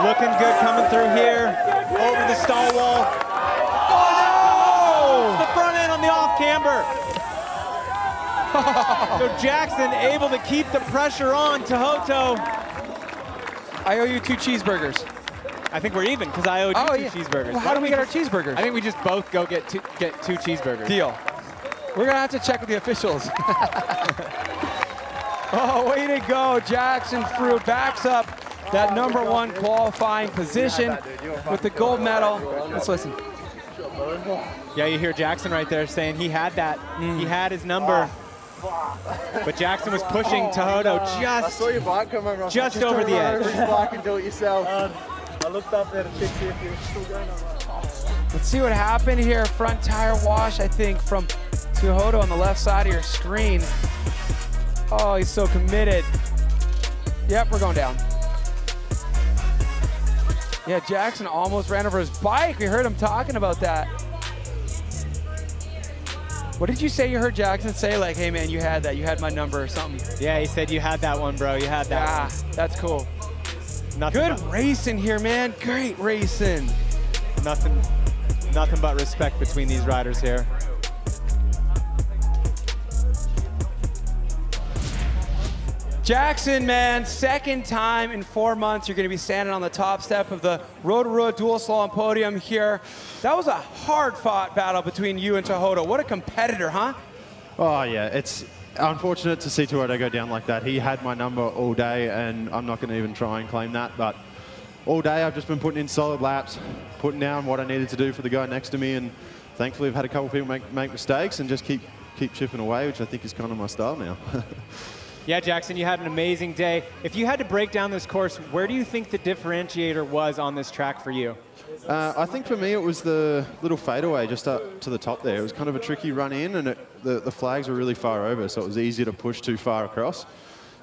Looking good coming through here, over the stall wall. Oh no! The front end on the off camber. So Jackson able to keep the pressure on Tahoto. I owe you 2 cheeseburgers. I think we're even because I owed you 2 cheeseburgers. Well, how do we get our cheeseburgers? I think we just both go get two cheeseburgers. Deal. We're gonna have to check with the officials. Oh, way to go. Jackson Fruit backs up that number one qualifying position with the gold medal. Let's listen. Yeah, you hear Jackson right there saying he had that. He had his number. But Jackson was pushing Tehodo I saw your bike come over. just over the edge. Just bike and do it yourself. I looked up there to check see if you were still going. Let's see what happened here. Front tire wash, I think, from Tehodo on the left side of your screen. Oh, he's so committed. Yep, we're going down. Yeah, Jackson almost ran over his bike. We heard him talking about that. What did you say you heard Jackson say? Like, hey man, you had that. You had my number or something. Yeah, he said you had that one, bro. You had that one. That's cool. Nothing Good racing here, man. Great racing. Nothing but respect between these riders here. Jackson, man, second time in 4 months you're going to be standing on the top step of the Rotorua Dual Slalom podium here. That was a hard-fought battle between you and Tehodo. What a competitor, huh? Oh, yeah. It's unfortunate to see Tehodo go down like that. He had my number all day, and I'm not going to even try and claim that. But all day I've just been putting in solid laps, putting down what I needed to do for the guy next to me, and thankfully I've had a couple people make mistakes and just keep chipping away, which I think is kind of my style now. Yeah, Jackson, you had an amazing day. If you had to break down this course, where do you think the differentiator was on this track for you? I think for me it was the little fadeaway just up to the top there. It was kind of a tricky run in, and the flags were really far over, so it was easy to push too far across.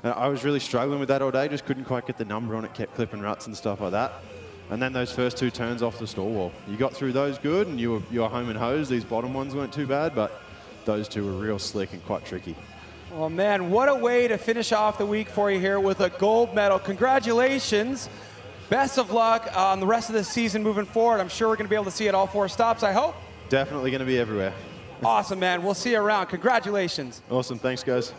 I was really struggling with that all day, just couldn't quite get the number on it, kept clipping ruts and stuff like that. And then those first two turns off the stall wall. You got through those good, and you were home and hosed. These bottom ones weren't too bad, but those two were real slick and quite tricky. Oh man, what a way to finish off the week for you here with a gold medal. Congratulations. Best of luck on the rest of the season moving forward. I'm sure we're going to be able to see it all 4 stops, I hope. Definitely going to be everywhere. Awesome, man. We'll see you around. Congratulations. Awesome. Thanks, guys.